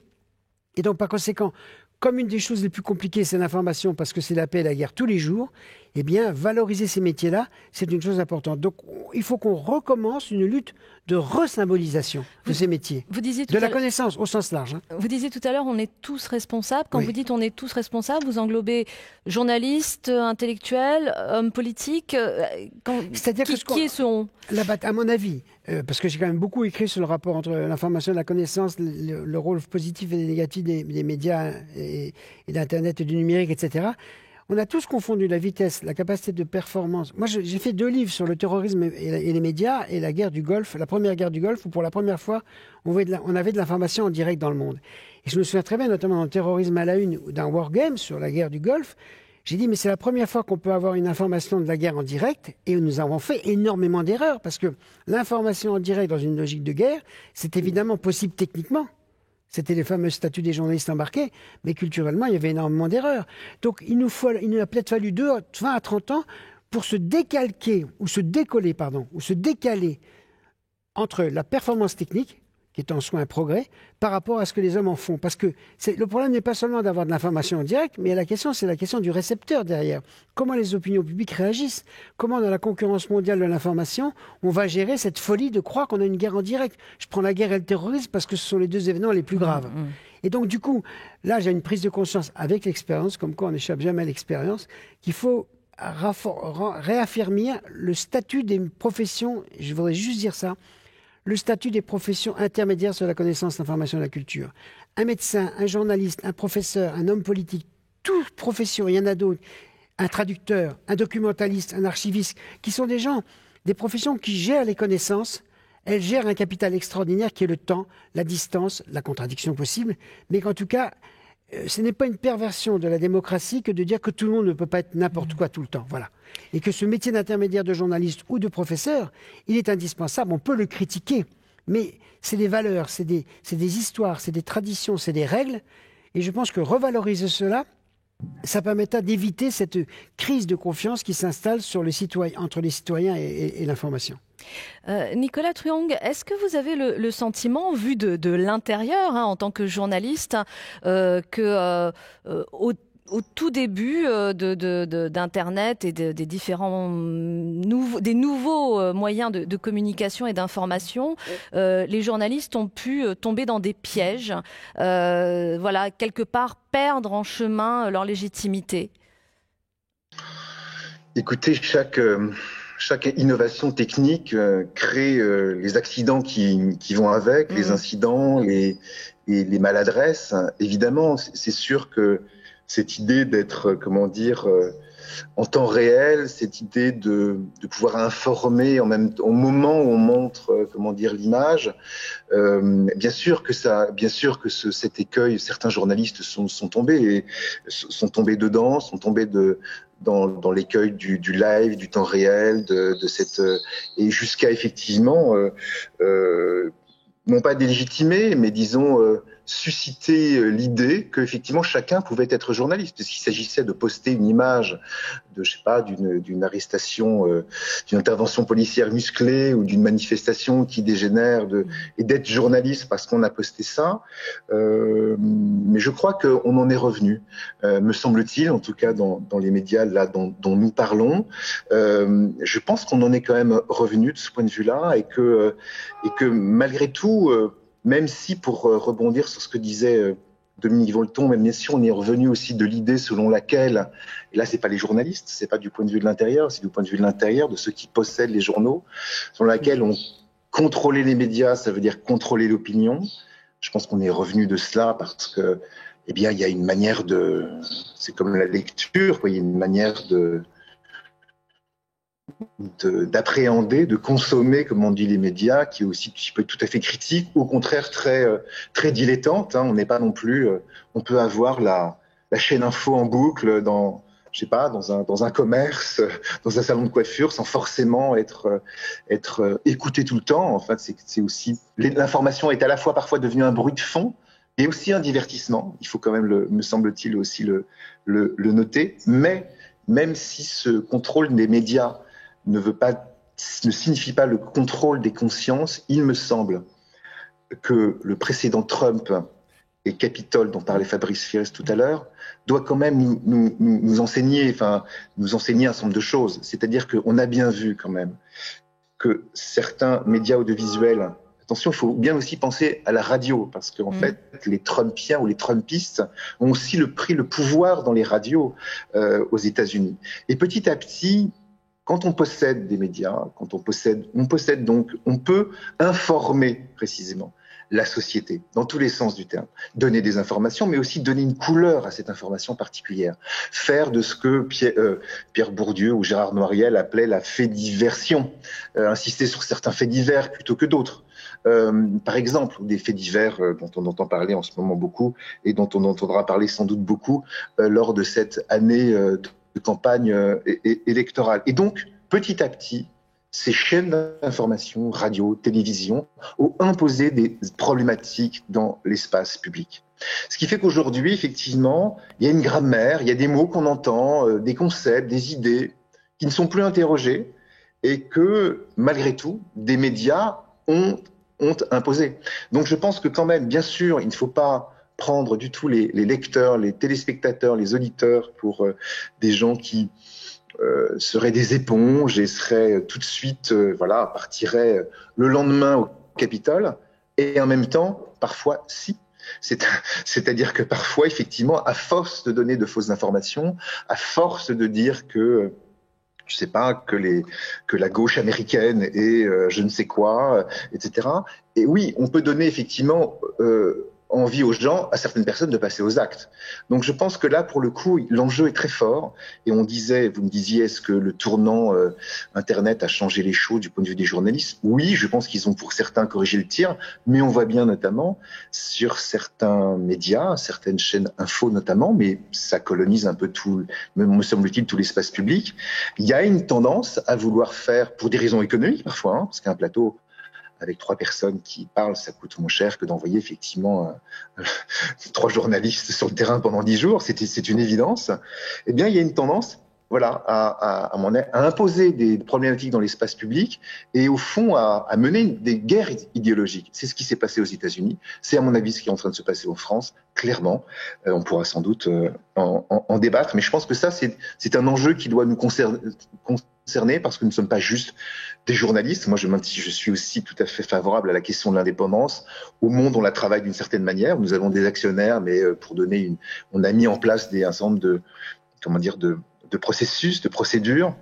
Et donc, par conséquent, comme une des choses les plus compliquées, c'est l'information, parce que c'est la paix et la guerre tous les jours, eh bien, valoriser ces métiers-là, c'est une chose importante. Donc, il faut qu'on recommence une lutte de resymbolisation de ces métiers. Vous disiez de la connaissance, au sens large. Hein. Vous disiez tout à l'heure, on est tous responsables. Quand vous dites on est tous responsables, vous englobez journalistes, intellectuels, hommes politiques. C'est-à-dire qui est ce on? À mon avis, parce que j'ai quand même beaucoup écrit sur le rapport entre l'information et la connaissance, le rôle positif et négatif des médias et d'Internet et du numérique, etc. On a tous confondu la vitesse, la capacité de performance. Moi, j'ai fait 2 livres sur le terrorisme et les médias et la guerre du Golfe, la première guerre du Golfe, où pour la première fois, on avait de l'information en direct dans le monde. Et je me souviens très bien, notamment dans le terrorisme à la une d'un wargame sur la guerre du Golfe, j'ai dit, mais c'est la première fois qu'on peut avoir une information de la guerre en direct, et nous avons fait énormément d'erreurs, parce que l'information en direct dans une logique de guerre, c'est évidemment possible techniquement. C'était les fameux statuts des journalistes embarqués, mais culturellement, il y avait énormément d'erreurs. Donc, il nous a peut-être fallu 20 à 30 ans pour se décaler entre la performance technique, qui est en soi un progrès, par rapport à ce que les hommes en font. Parce que le problème n'est pas seulement d'avoir de l'information en direct, mais c'est la question du récepteur derrière. Comment les opinions publiques réagissent? Comment, dans la concurrence mondiale de l'information, on va gérer cette folie de croire qu'on a une guerre en direct? Je prends la guerre et le terrorisme parce que ce sont les 2 événements les plus graves. Et donc, du coup, là, j'ai une prise de conscience avec l'expérience, comme quoi on n'échappe jamais à l'expérience, qu'il faut réaffirmer le statut des professions, je voudrais juste dire ça, le statut des professions intermédiaires sur la connaissance, l'information et la culture. Un médecin, un journaliste, un professeur, un homme politique, toute profession, il y en a d'autres, un traducteur, un documentaliste, un archiviste, qui sont des gens, des professions qui gèrent les connaissances. Elles gèrent un capital extraordinaire qui est le temps, la distance, la contradiction possible, mais qu'en tout cas, ce n'est pas une perversion de la démocratie que de dire que tout le monde ne peut pas être n'importe quoi tout le temps. Voilà. Et que ce métier d'intermédiaire de journaliste ou de professeur, il est indispensable. On peut le critiquer, mais c'est des valeurs, c'est des histoires, c'est des traditions, c'est des règles. Et je pense que revaloriser cela, ça permettra d'éviter cette crise de confiance qui s'installe entre les citoyens et l'information. Nicolas Truong, est-ce que vous avez le sentiment, vu de l'intérieur, en tant que journaliste, au tout début d'Internet et des différents nouveaux moyens de communication et d'information, les journalistes ont pu tomber dans des pièges, quelque part perdre en chemin leur légitimité? Écoutez, chaque innovation technique crée les accidents qui vont avec, les incidents, les maladresses. Évidemment, c'est sûr que cette idée d'être, en temps réel, cette idée de pouvoir informer au moment où on montre, l'image. Bien sûr que cet écueil, certains journalistes sont tombés dedans, sont tombés dans l'écueil du live, du temps réel, et jusqu'à effectivement, non pas délégitimer, mais disons susciter l'idée qu'effectivement chacun pouvait être journaliste, puisqu'il s'agissait de poster une image d'une arrestation, d'une intervention policière musclée ou d'une manifestation qui dégénère, et d'être journaliste parce qu'on a posté ça. Mais je crois qu'on en est revenu, me semble-t-il, en tout cas dans les médias là dont nous parlons. Je pense qu'on en est quand même revenu de ce point de vue-là, et que malgré tout, même si, pour rebondir sur ce que disait Dominique Volton, même bien sûr, on est revenu aussi de l'idée selon laquelle, et là c'est pas les journalistes, c'est pas du point de vue de l'intérieur, c'est du point de vue de l'intérieur, de ceux qui possèdent les journaux, selon laquelle on contrôlait les médias, ça veut dire contrôler l'opinion. Je pense qu'on est revenu de cela parce que, il y a une manière c'est comme la lecture, il y a une manière d'appréhender, de consommer, comme on dit, les médias, qui peut être tout à fait critique, ou au contraire très dilettante. On n'est pas non plus, on peut avoir la chaîne info en boucle dans un commerce, dans un salon de coiffure, sans forcément être écouté tout le temps. En fait, c'est aussi, l'information est à la fois parfois devenue un bruit de fond et aussi un divertissement. Il faut quand même, me semble-t-il, aussi le noter. Mais même si ce contrôle des médias ne signifie pas le contrôle des consciences, il me semble que le précédent Trump et Capitole, dont parlait Fabrice Firest tout à l'heure, doit quand même nous enseigner un certain nombre de choses. C'est-à-dire qu'on a bien vu quand même que certains médias audiovisuels, attention, il faut bien aussi penser à la radio, parce qu'en fait, les Trumpiens ou les Trumpistes ont aussi pris le pouvoir dans les radios aux États-Unis. Et petit à petit, quand on possède des médias, on peut informer précisément la société, dans tous les sens du terme. Donner des informations, mais aussi donner une couleur à cette information particulière. Faire de ce que Pierre Bourdieu ou Gérard Noiriel appelaient la fait-diversion. Insister sur certains faits divers plutôt que d'autres. Par exemple, des faits divers dont on entend parler en ce moment beaucoup, et dont on entendra parler sans doute beaucoup lors de cette année de campagne électorale. Et donc, petit à petit, ces chaînes d'information, radio, télévision, ont imposé des problématiques dans l'espace public. Ce qui fait qu'aujourd'hui, effectivement, il y a une grammaire, il y a des mots qu'on entend, des concepts, des idées qui ne sont plus interrogés, et que, malgré tout, des médias ont imposé. Donc je pense que quand même, bien sûr, il ne faut pas prendre du tout les lecteurs, les téléspectateurs, les auditeurs pour des gens qui seraient des éponges et seraient tout de suite, partiraient le lendemain au Capitole. Et en même temps, parfois, si. C'est-à-dire que parfois, effectivement, à force de donner de fausses informations, à force de dire que que la gauche américaine est je ne sais quoi, etc. Et oui, on peut donner effectivement envie aux gens, à certaines personnes, de passer aux actes. Donc je pense que là, pour le coup, l'enjeu est très fort. Et vous me disiez, est-ce que le tournant Internet a changé les choses du point de vue des journalistes? Oui, je pense qu'ils ont pour certains corrigé le tir, mais on voit bien notamment sur certains médias, certaines chaînes info notamment, mais ça colonise un peu tout, me semble-t-il, tout l'espace public. Il y a une tendance à vouloir faire, pour des raisons économiques parfois, parce qu'un plateau avec 3 personnes qui parlent, ça coûte moins cher que d'envoyer effectivement 3 journalistes sur le terrain pendant 10 jours, c'est une évidence. Eh bien, il y a une tendance, voilà, à imposer des problématiques dans l'espace public et au fond à mener des guerres idéologiques. C'est ce qui s'est passé aux États-Unis, c'est à mon avis ce qui est en train de se passer en France, clairement. On pourra sans doute en débattre, mais je pense que ça, c'est un enjeu qui doit nous concerner parce que nous ne sommes pas juste des journalistes. Moi, je suis aussi tout à fait favorable à la question de l'indépendance. Au monde, on la travaille d'une certaine manière. Nous avons des actionnaires, mais on a mis en place un certain nombre de processus, de procédures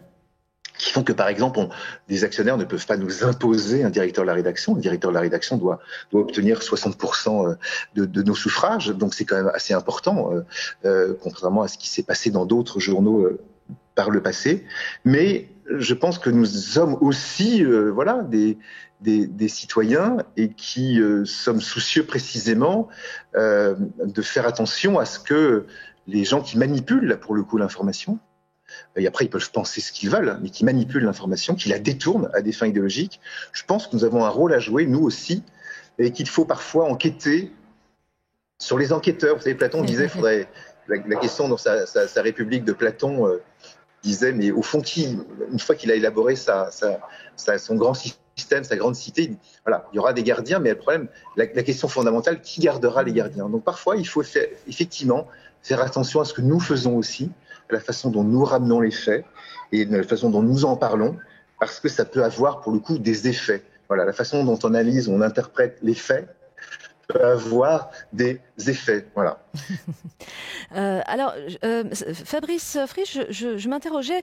qui font que, par exemple, des actionnaires ne peuvent pas nous imposer un directeur de la rédaction. Le directeur de la rédaction doit obtenir 60% de nos suffrages. Donc, c'est quand même assez important, contrairement à ce qui s'est passé dans d'autres journaux par le passé. Mais je pense que nous sommes aussi des citoyens et qui sommes soucieux précisément de faire attention à ce que les gens qui manipulent, là, pour le coup, l'information, et après ils peuvent penser ce qu'ils veulent, mais qui manipulent l'information, qui la détournent à des fins idéologiques, je pense que nous avons un rôle à jouer, nous aussi, et qu'il faut parfois enquêter sur les enquêteurs. Vous savez, Platon disait, la question dans sa République de Platon disait, mais au fond, une fois qu'il a élaboré son grand système, sa grande cité, voilà, il y aura des gardiens, mais le problème, la question fondamentale, qui gardera les gardiens? Donc parfois, il faut effectivement faire attention à ce que nous faisons aussi, à la façon dont nous ramenons les faits et la façon dont nous en parlons, parce que ça peut avoir pour le coup des effets. Voilà, la façon dont on analyse, on interprète les faits peut avoir des effets. Voilà. Fabrice Frisch, je m'interrogeais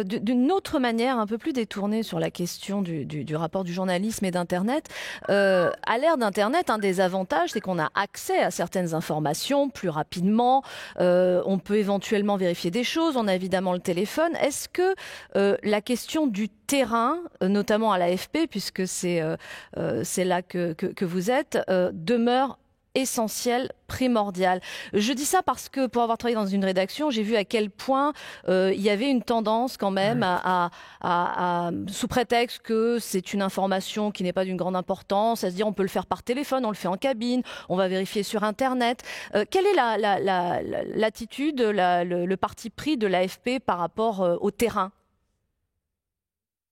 d'une autre manière, un peu plus détournée sur la question du rapport du journalisme et d'Internet. À l'ère d'Internet, un des avantages, c'est qu'on a accès à certaines informations plus rapidement. On peut éventuellement vérifier des choses. On a évidemment le téléphone. Est-ce que la question du terrain, notamment à l'AFP, puisque c'est là que vous êtes, demeure essentiel, primordial. Je dis ça parce que pour avoir travaillé dans une rédaction, j'ai vu à quel point il y avait une tendance quand même sous prétexte que c'est une information qui n'est pas d'une grande importance, à se dire on peut le faire par téléphone, on le fait en cabine, on va vérifier sur Internet. Quelle est l'attitude, le parti pris de l'AFP par rapport au terrain ?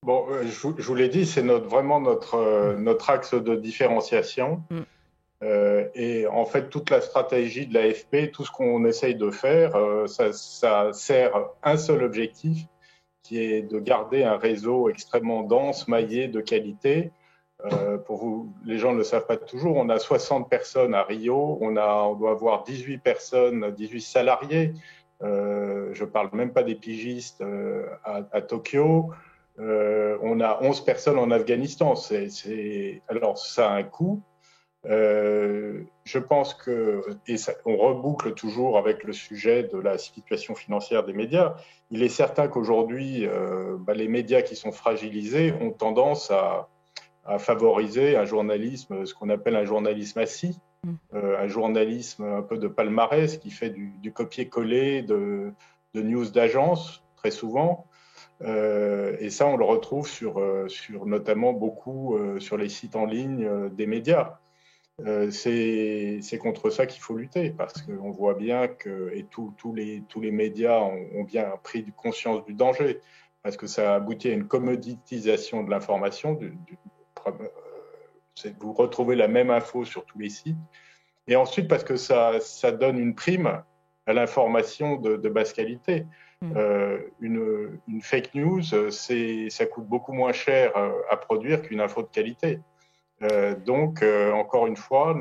Bon, je vous l'ai dit, c'est vraiment notre axe de différenciation. Et en fait, toute la stratégie de l'AFP, tout ce qu'on essaye de faire, ça sert un seul objectif, qui est de garder un réseau extrêmement dense, maillé, de qualité. Pour vous, les gens ne le savent pas toujours, on a 60 personnes à Rio, on doit avoir 18 salariés. Je ne parle même pas des pigistes à Tokyo. On a 11 personnes en Afghanistan. Alors, ça a un coût. Je pense on reboucle toujours avec le sujet de la situation financière des médias. Il est certain qu'aujourd'hui, les médias qui sont fragilisés ont tendance à favoriser un journalisme, ce qu'on appelle un journalisme assis, un journalisme un peu de palmarès qui fait du copier-coller de news d'agence, très souvent. Et ça, on le retrouve sur notamment beaucoup sur les sites en ligne des médias. C'est contre ça qu'il faut lutter, parce qu'on voit bien que tous les médias ont bien pris conscience du danger, parce que ça aboutit à une commoditisation de l'information. Vous retrouvez la même info sur tous les sites, et ensuite parce que ça donne une prime à l'information de basse qualité. Une fake news, ça coûte beaucoup moins cher à produire qu'une info de qualité. Donc, encore une fois,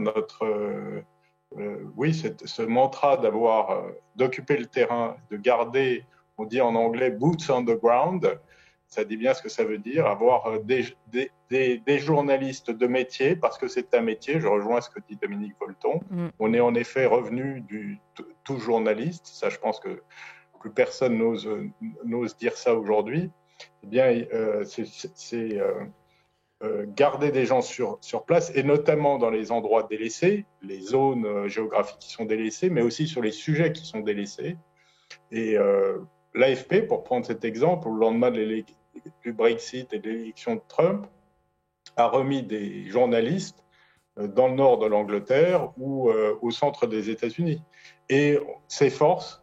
ce mantra d'occuper le terrain, de garder, on dit en anglais, boots on the ground, Ça dit bien ce que ça veut dire, avoir des journalistes de métier, parce que c'est un métier, je rejoins ce que dit Dominique Volton. On est en effet revenu du tout journaliste, ça je pense que plus personne n'ose dire ça aujourd'hui. Eh bien, c'est garder des gens sur place, et notamment dans les endroits délaissés, les zones géographiques qui sont délaissées, mais aussi sur les sujets qui sont délaissés. Et l'AFP, pour prendre cet exemple, au lendemain du Brexit et de l'élection de Trump, a remis des journalistes dans le nord de l'Angleterre ou au centre des États-Unis, et s'efforce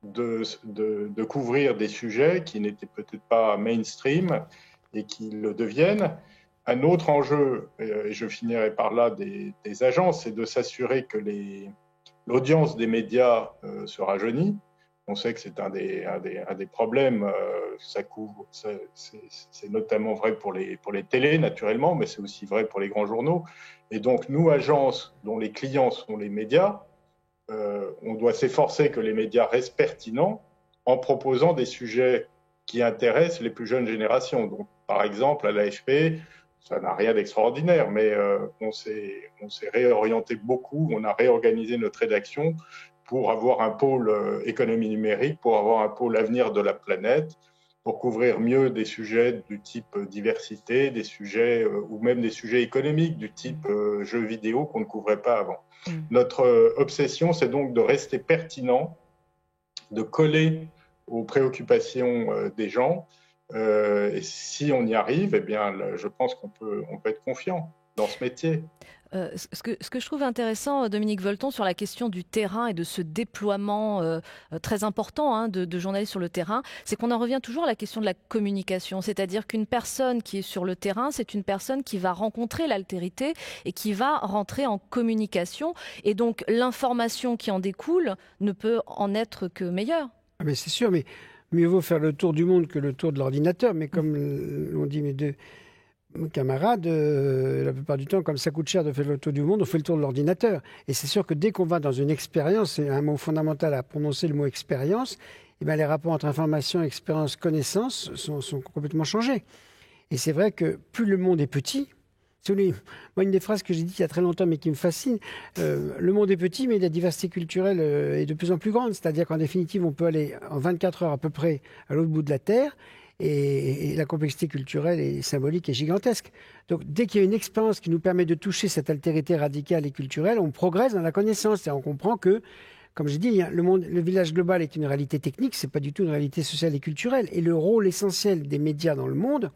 de couvrir des sujets qui n'étaient peut-être pas mainstream et qui le deviennent. Un autre enjeu, et je finirai par là, des agences, c'est de s'assurer que l'audience des médias se rajeunit. On sait que c'est un des problèmes. C'est notamment vrai pour les télés, naturellement, mais c'est aussi vrai pour les grands journaux. Et donc, nous, agences dont les clients sont les médias, on doit s'efforcer que les médias restent pertinents en proposant des sujets qui intéressent les plus jeunes générations. Donc, par exemple, à l'AFP, ça n'a rien d'extraordinaire, mais on s'est réorienté beaucoup, on a réorganisé notre rédaction pour avoir un pôle économie numérique, pour avoir un pôle avenir de la planète, pour couvrir mieux des sujets du type diversité, des sujets ou même des sujets économiques du type jeux vidéo qu'on ne couvrait pas avant. Notre obsession, c'est donc de rester pertinent, de coller aux préoccupations des gens. Et si on y arrive, eh bien, je pense qu'on peut être confiant dans ce métier. Ce que je trouve intéressant, Dominique Volton, sur la question du terrain et de ce déploiement très important de journalistes sur le terrain, c'est qu'on en revient toujours à la question de la communication. C'est-à-dire qu'une personne qui est sur le terrain, c'est une personne qui va rencontrer l'altérité et qui va rentrer en communication. Et donc, l'information qui en découle ne peut en être que meilleure. Mais c'est sûr, mais mieux vaut faire le tour du monde que le tour de l'ordinateur. Mais comme l'ont dit mes deux camarades, la plupart du temps, comme ça coûte cher de faire le tour du monde, on fait le tour de l'ordinateur. Et c'est sûr que dès qu'on va dans une expérience, c'est un mot fondamental à prononcer, le mot expérience, eh bien, les rapports entre information, expérience, connaissance sont complètement changés. Et c'est vrai que plus le monde est petit, moi, une des phrases que j'ai dites il y a très longtemps, mais qui me fascine, le monde est petit, mais la diversité culturelle est de plus en plus grande. C'est-à-dire qu'en définitive, on peut aller en 24 heures à peu près à l'autre bout de la Terre, et la complexité culturelle et symbolique est gigantesque. Donc, dès qu'il y a une expérience qui nous permet de toucher cette altérité radicale et culturelle, on progresse dans la connaissance. Et on comprend que, comme j'ai dit, le village global est une réalité technique, c'est pas du tout une réalité sociale et culturelle. Et le rôle essentiel des médias dans le monde,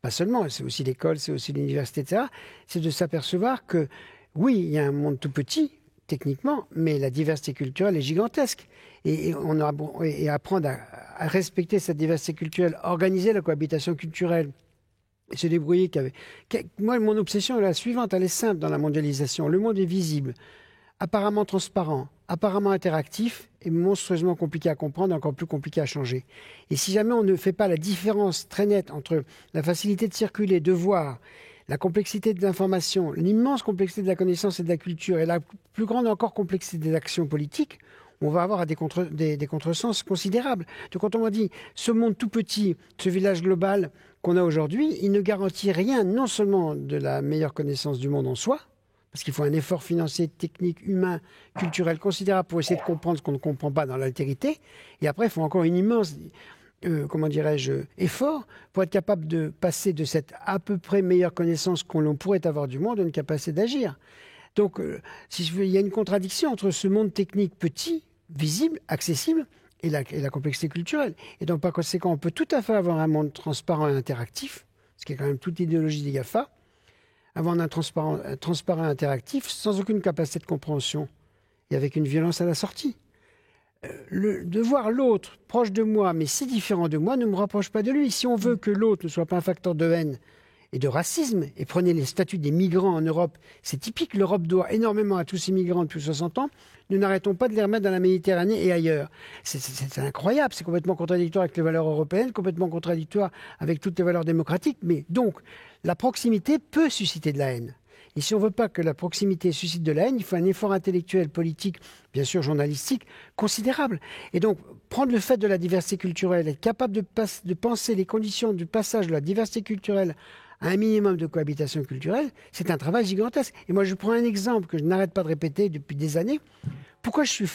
pas seulement, c'est aussi l'école, c'est aussi l'université, etc., c'est de s'apercevoir que, oui, il y a un monde tout petit, techniquement, mais la diversité culturelle est gigantesque. Et apprendre à respecter cette diversité culturelle, organiser la cohabitation culturelle, et se débrouiller. Moi, mon obsession est la suivante, elle est simple dans la mondialisation. Le monde est visible, apparemment transparent, apparemment interactif, et monstrueusement compliqué à comprendre, encore plus compliqué à changer. Et si jamais on ne fait pas la différence très nette entre la facilité de circuler, de voir, la complexité de l'information, l'immense complexité de la connaissance et de la culture, et la plus grande encore complexité des actions politiques, on va avoir des contresens considérables. Donc quand on m'a dit, ce monde tout petit, ce village global qu'on a aujourd'hui, il ne garantit rien, non seulement de la meilleure connaissance du monde en soi, parce qu'il faut un effort financier, technique, humain, culturel considérable pour essayer de comprendre ce qu'on ne comprend pas dans l'altérité, et après il faut encore une immense... effort pour être capable de passer de cette à peu près meilleure connaissance qu'on pourrait avoir du monde à une capacité d'agir. Donc, il y a une contradiction entre ce monde technique petit, visible, accessible, et la complexité culturelle. Et donc, par conséquent, on peut tout à fait avoir un monde transparent et interactif, ce qui est quand même toute l'idéologie des GAFA, avoir un transparent et interactif sans aucune capacité de compréhension et avec une violence à la sortie. De voir l'autre proche de moi, mais si différent de moi, ne me rapproche pas de lui. Si on veut que l'autre ne soit pas un facteur de haine et de racisme, et prenez les statuts des migrants en Europe, c'est typique, l'Europe doit énormément à tous ces migrants depuis 60 ans, nous n'arrêtons pas de les remettre dans la Méditerranée et ailleurs. C'est incroyable, c'est complètement contradictoire avec les valeurs européennes, complètement contradictoire avec toutes les valeurs démocratiques, mais donc, la proximité peut susciter de la haine. Et si on ne veut pas que la proximité suscite de la haine, il faut un effort intellectuel, politique, bien sûr journalistique, considérable. Et donc, prendre le fait de la diversité culturelle, être capable de penser les conditions du passage de la diversité culturelle à un minimum de cohabitation culturelle, c'est un travail gigantesque. Et moi, je prends un exemple que je n'arrête pas de répéter depuis des années. Pourquoi je suis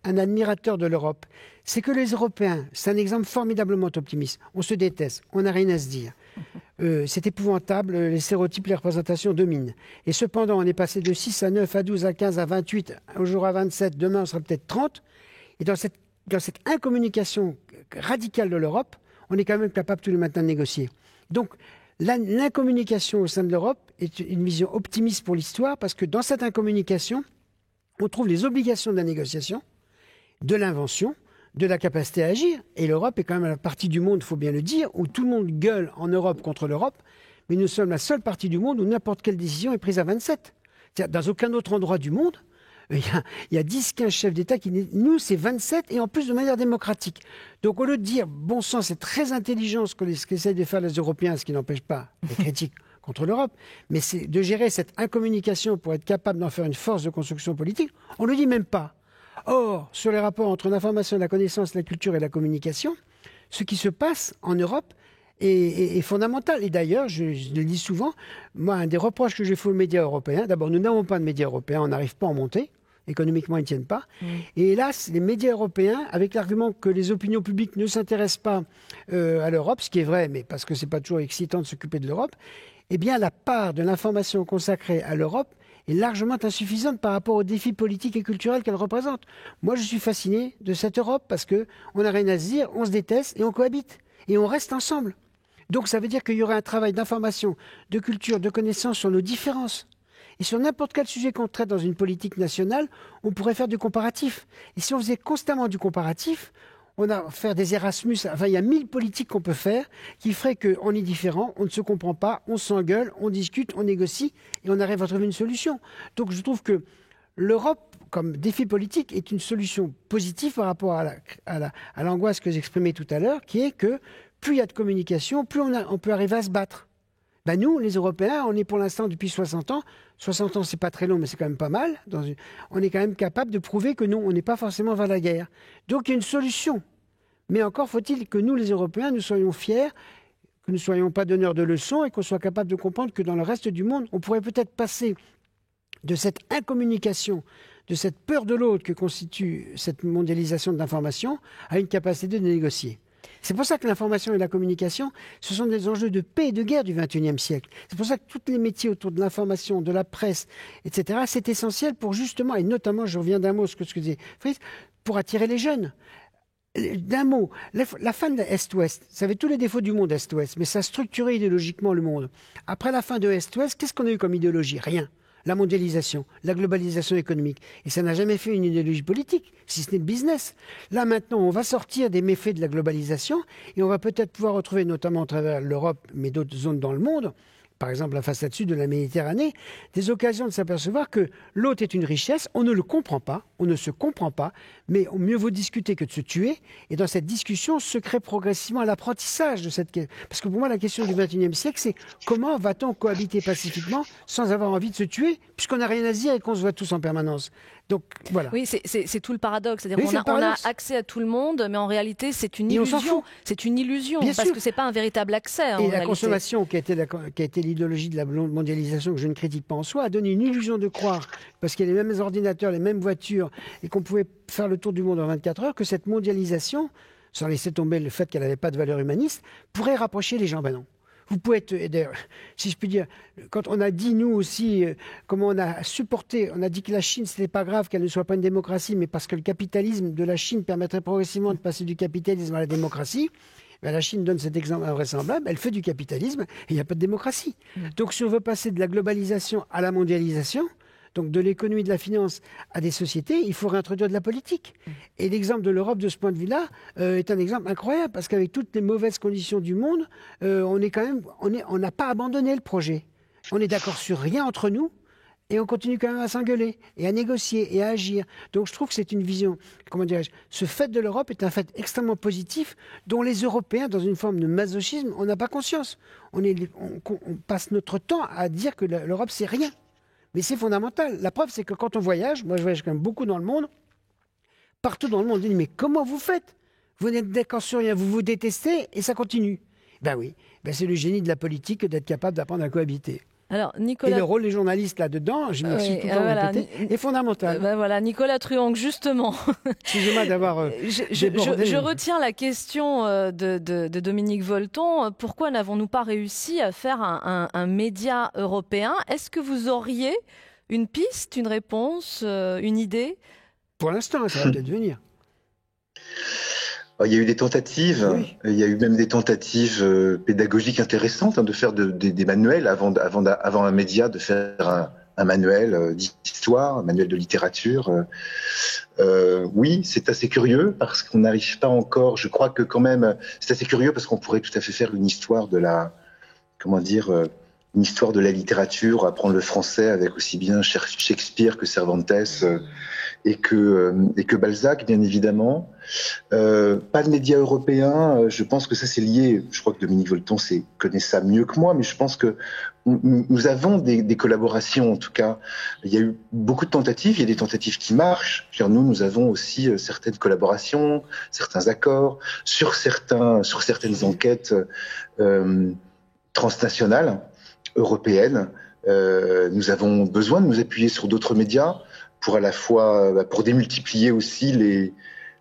un admirateur de l'Europe? C'est que les Européens, c'est un exemple formidablement optimiste. On se déteste, on n'a rien à se dire. C'est épouvantable, les stéréotypes, les représentations dominent. Et cependant, on est passé de 6 à 9, à 12, à 15, à 28, un jour à 27, demain on sera peut-être 30. Et dans cette incommunication radicale de l'Europe, on est quand même capable tous les matins de négocier. Donc, l'incommunication au sein de l'Europe est une vision optimiste pour l'histoire, parce que dans cette incommunication, on trouve les obligations de la négociation, de l'invention, de la capacité à agir. Et l'Europe est quand même la partie du monde, il faut bien le dire, où tout le monde gueule en Europe contre l'Europe, mais nous sommes la seule partie du monde où n'importe quelle décision est prise à 27. C'est-à-dire, dans aucun autre endroit du monde, il y a 10-15 chefs d'État qui... Nous, c'est 27, et en plus de manière démocratique. Donc, au lieu de dire, bon sang, c'est très intelligent ce qu'essayent de faire les Européens, ce qui n'empêche pas les critiques contre l'Europe, mais c'est de gérer cette incommunication pour être capable d'en faire une force de construction politique, on ne le dit même pas. Or, sur les rapports entre l'information, la connaissance, la culture et la communication, ce qui se passe en Europe est fondamental. Et d'ailleurs, je le dis souvent, moi, un des reproches que j'ai fait aux médias européens, d'abord, nous n'avons pas de médias européens, on n'arrive pas à en monter. Économiquement, ils ne tiennent pas. Et hélas, les médias européens, avec l'argument que les opinions publiques ne s'intéressent pas à l'Europe, ce qui est vrai, mais parce que c'est pas toujours excitant de s'occuper de l'Europe, eh bien, la part de l'information consacrée à l'Europe est largement insuffisante par rapport aux défis politiques et culturels qu'elle représente. Moi, je suis fasciné de cette Europe parce que on n'a rien à se dire, on se déteste et on cohabite. Et on reste ensemble. Donc, ça veut dire qu'il y aurait un travail d'information, de culture, de connaissance sur nos différences. Et sur n'importe quel sujet qu'on traite dans une politique nationale, on pourrait faire du comparatif. Et si on faisait constamment du comparatif, on a faire des Erasmus, enfin il y a 1000 politiques qu'on peut faire qui feraient qu'on est différent, on ne se comprend pas, on s'engueule, on discute, on négocie et on arrive à trouver une solution. Donc je trouve que l'Europe, comme défi politique, est une solution positive par rapport à l'angoisse que j'exprimais tout à l'heure, qui est que plus il y a de communication, plus on peut arriver à se battre. Ben nous, les Européens, on est pour l'instant depuis 60 ans. 60 ans, c'est pas très long, mais c'est quand même pas mal. On est quand même capable de prouver que non, on n'est pas forcément vers la guerre. Donc il y a une solution. Mais encore faut-il que nous, les Européens, nous soyons fiers, que nous ne soyons pas donneurs de leçons et qu'on soit capable de comprendre que dans le reste du monde, on pourrait peut-être passer de cette incommunication, de cette peur de l'autre que constitue cette mondialisation de l'information, à une capacité de négocier. C'est pour ça que l'information et la communication, ce sont des enjeux de paix et de guerre du XXIe siècle. C'est pour ça que tous les métiers autour de l'information, de la presse, etc., c'est essentiel pour justement, et notamment, je reviens d'un mot sur ce que disait Fritz, pour attirer les jeunes. D'un mot, la fin de Est-Ouest, ça avait tous les défauts du monde Est-Ouest, mais ça structurait idéologiquement le monde. Après la fin de Est-Ouest, qu'est-ce qu'on a eu comme idéologie? Rien. La mondialisation, la globalisation économique. Et ça n'a jamais fait une idéologie politique, si ce n'est le business. Là, maintenant, on va sortir des méfaits de la globalisation et on va peut-être pouvoir retrouver, notamment à travers l'Europe, mais d'autres zones dans le monde, par exemple la façade sud de la Méditerranée, des occasions de s'apercevoir que l'autre est une richesse, on ne le comprend pas, on ne se comprend pas, mais mieux vaut discuter que de se tuer, et dans cette discussion se crée progressivement l'apprentissage de cette question. Parce que pour moi, la question du XXIe siècle, c'est comment va-t-on cohabiter pacifiquement sans avoir envie de se tuer, puisqu'on n'a rien à se dire et qu'on se voit tous en permanence. Donc, voilà. Oui, c'est tout le paradoxe. C'est-à-dire oui, on a accès à tout le monde, mais en réalité, c'est une illusion. C'est une illusion, bien parce sûr. que c'est pas un véritable accès. Et la consommation, qui a été l'idéologie de la mondialisation, que je ne critique pas en soi, a donné une illusion de croire, parce qu'il y a les mêmes ordinateurs, les mêmes voitures, et qu'on pouvait faire le tour du monde en 24 heures, que cette mondialisation, sans laisser tomber le fait qu'elle n'avait pas de valeur humaniste, pourrait rapprocher les gens. Ben non. Vous pouvez être, d'ailleurs, si je puis dire, quand on a dit, nous aussi, comment on a supporté, on a dit que la Chine, c'était pas grave qu'elle ne soit pas une démocratie, mais parce que le capitalisme de la Chine permettrait progressivement de passer du capitalisme à la démocratie. Ben, la Chine donne cet exemple invraisemblable, elle fait du capitalisme et il n'y a pas de démocratie. Donc si on veut passer de la globalisation à la mondialisation, donc de l'économie de la finance à des sociétés, il faut réintroduire de la politique. Et l'exemple de l'Europe de ce point de vue-là est un exemple incroyable, parce qu'avec toutes les mauvaises conditions du monde, on n'a pas abandonné le projet. On est d'accord sur rien entre nous, et on continue quand même à s'engueuler, et à négocier, et à agir. Donc je trouve que c'est une vision, comment dirais-je, ce fait de l'Europe est un fait extrêmement positif, dont les Européens, dans une forme de masochisme, on n'a pas conscience. On passe notre temps à dire que l'Europe, c'est rien. Mais c'est fondamental. La preuve, c'est que quand on voyage, moi je voyage quand même beaucoup dans le monde, partout dans le monde, on dit mais comment vous faites? Vous n'êtes d'accord sur rien, vous vous détestez et ça continue. Ben oui, c'est le génie de la politique d'être capable d'apprendre à cohabiter. Alors, Nicolas... Et le rôle des journalistes là-dedans, je m'excuse tout le temps est fondamental. Voilà, Nicolas Truong, justement. Excusez-moi d'avoir je retiens la question de Dominique Volton. Pourquoi n'avons-nous pas réussi à faire un média européen? Est-ce que vous auriez une piste, une réponse, une idée? Pour l'instant, ça va peut-être venir. Il y a eu des tentatives, oui. Il y a eu même des tentatives pédagogiques intéressantes de faire des manuels avant un média, de faire un manuel d'histoire, un manuel de littérature. Oui, c'est assez curieux parce qu'on n'arrive pas encore. Je crois que quand même, c'est assez curieux parce qu'on pourrait tout à fait faire une histoire de la, une histoire de la littérature, apprendre le français avec aussi bien Shakespeare que Cervantes. Et que Balzac, bien évidemment. Pas de médias européens, je pense que ça c'est lié, je crois que Dominique Volton connaît ça mieux que moi, mais je pense que nous avons des collaborations en tout cas. Il y a eu beaucoup de tentatives, il y a des tentatives qui marchent. Nous avons aussi certaines collaborations, certains accords sur certaines enquêtes transnationales, européennes. Nous avons besoin de nous appuyer sur d'autres médias pour à la fois pour démultiplier aussi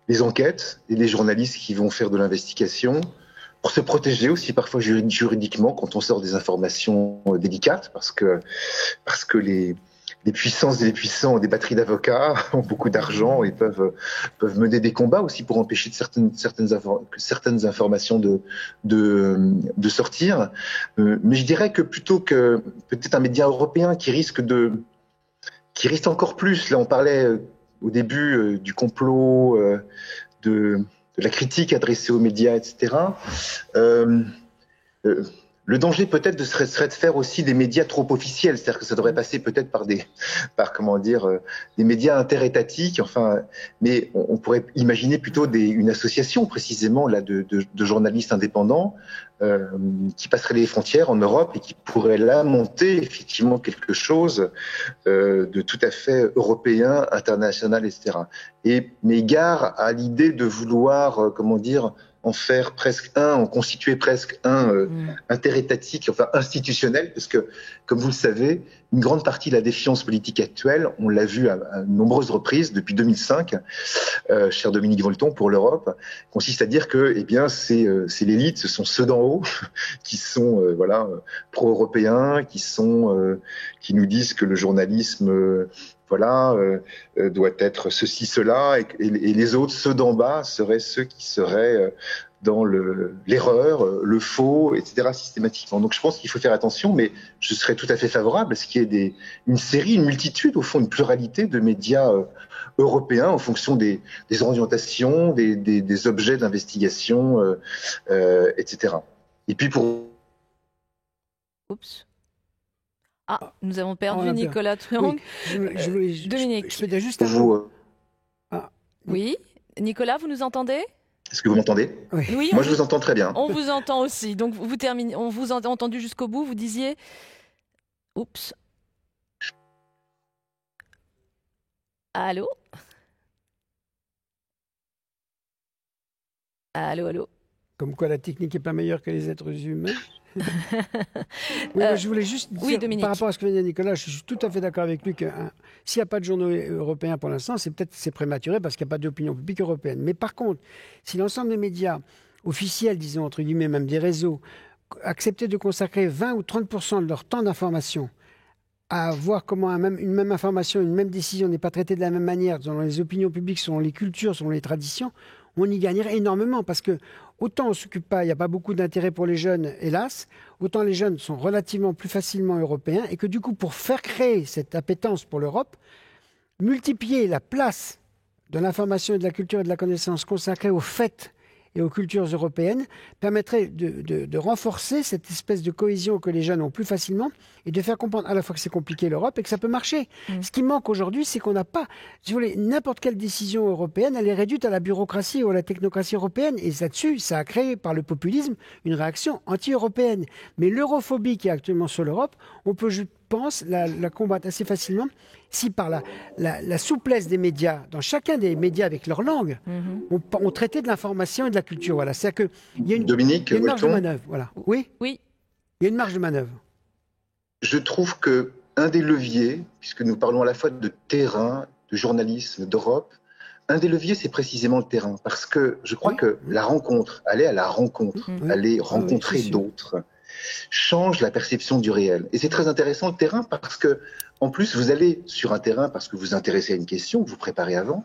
les enquêtes et les journalistes qui vont faire de l'investigation, pour se protéger aussi parfois juridiquement quand on sort des informations délicates, parce que les puissances et les puissants ont des batteries d'avocats, ont beaucoup d'argent et peuvent mener des combats aussi pour empêcher certaines informations de sortir. Mais je dirais que plutôt que peut-être un média européen qui risque encore plus. Là, on parlait au début du complot, de la critique adressée aux médias, etc. Le danger peut-être serait de faire aussi des médias trop officiels, c'est-à-dire que ça devrait passer peut-être par des médias interétatiques. Enfin, mais on pourrait imaginer plutôt une association précisément là de journalistes indépendants qui passeraient les frontières en Europe et qui pourraient là monter effectivement quelque chose de tout à fait européen, international, etc. Mais gare à l'idée de vouloir, en constituer presque un interétatique, enfin institutionnel, parce que, comme vous le savez, une grande partie de la défiance politique actuelle, on l'a vu à nombreuses reprises depuis 2005, cher Dominique Volton, pour l'Europe, consiste à dire que, c'est l'élite, ce sont ceux d'en haut qui sont, pro-européens, qui nous disent que le journalisme doit être ceci, cela, et les autres, ceux d'en bas, seraient ceux qui seraient dans l'erreur, le faux, etc. systématiquement. Donc je pense qu'il faut faire attention, mais je serais tout à fait favorable à ce qu'il y ait une multitude, au fond, une pluralité de médias européens en fonction des orientations, des objets d'investigation, etc. Et puis Oups. Ah, nous avons perdu Nicolas Truong. Oui, Dominique. Je peux juste Oui, Nicolas, vous nous entendez? Est-ce que vous m'entendez? Oui. Moi, je vous entends très bien. On vous entend aussi. Donc, vous terminez. On vous a entendu jusqu'au bout. Vous disiez... Oups. Allô? Allô? Comme quoi la technique n'est pas meilleure que les êtres humains. Je voulais juste dire, par rapport à ce que vient de dire Nicolas, je suis tout à fait d'accord avec lui que s'il n'y a pas de journaux européens pour l'instant, c'est prématuré parce qu'il n'y a pas d'opinion publique européenne. Mais par contre, si l'ensemble des médias officiels, disons entre guillemets, même des réseaux, acceptaient de consacrer 20 ou 30% de leur temps d'information à voir comment une même information, une même décision n'est pas traitée de la même manière selon les opinions publiques, selon les cultures, selon les traditions, on y gagnerait énormément parce que autant on ne s'occupe pas, il n'y a pas beaucoup d'intérêt pour les jeunes, hélas, autant les jeunes sont relativement plus facilement européens et que du coup, pour faire créer cette appétence pour l'Europe, multiplier la place de l'information et de la culture et de la connaissance consacrée aux faits et aux cultures européennes permettrait de renforcer cette espèce de cohésion que les jeunes ont plus facilement et de faire comprendre à la fois que c'est compliqué l'Europe et que ça peut marcher. Ce qui manque aujourd'hui, c'est qu'on n'a pas, si vous voulez, n'importe quelle décision européenne, elle est réduite à la bureaucratie ou à la technocratie européenne et là-dessus, ça a créé par le populisme une réaction anti-européenne. Mais l'europhobie qui est actuellement sur l'Europe, on peut pense, la combattre assez facilement si par la souplesse des médias, dans chacun des médias avec leur langue, on traitait de l'information et de la culture. Voilà. C'est-à-dire qu'il y a Dominique, une marge de manœuvre. Voilà. Oui. Oui. Il y a une marge de manœuvre. Je trouve que un des leviers, puisque nous parlons à la fois de terrain, de journalisme, d'Europe, un des leviers, c'est précisément le terrain. Parce que je crois que la rencontre, aller à la rencontre, aller rencontrer d'autres, change la perception du réel. Et c'est très intéressant le terrain parce que, en plus, vous allez sur un terrain parce que vous vous intéressez à une question, que vous préparez avant,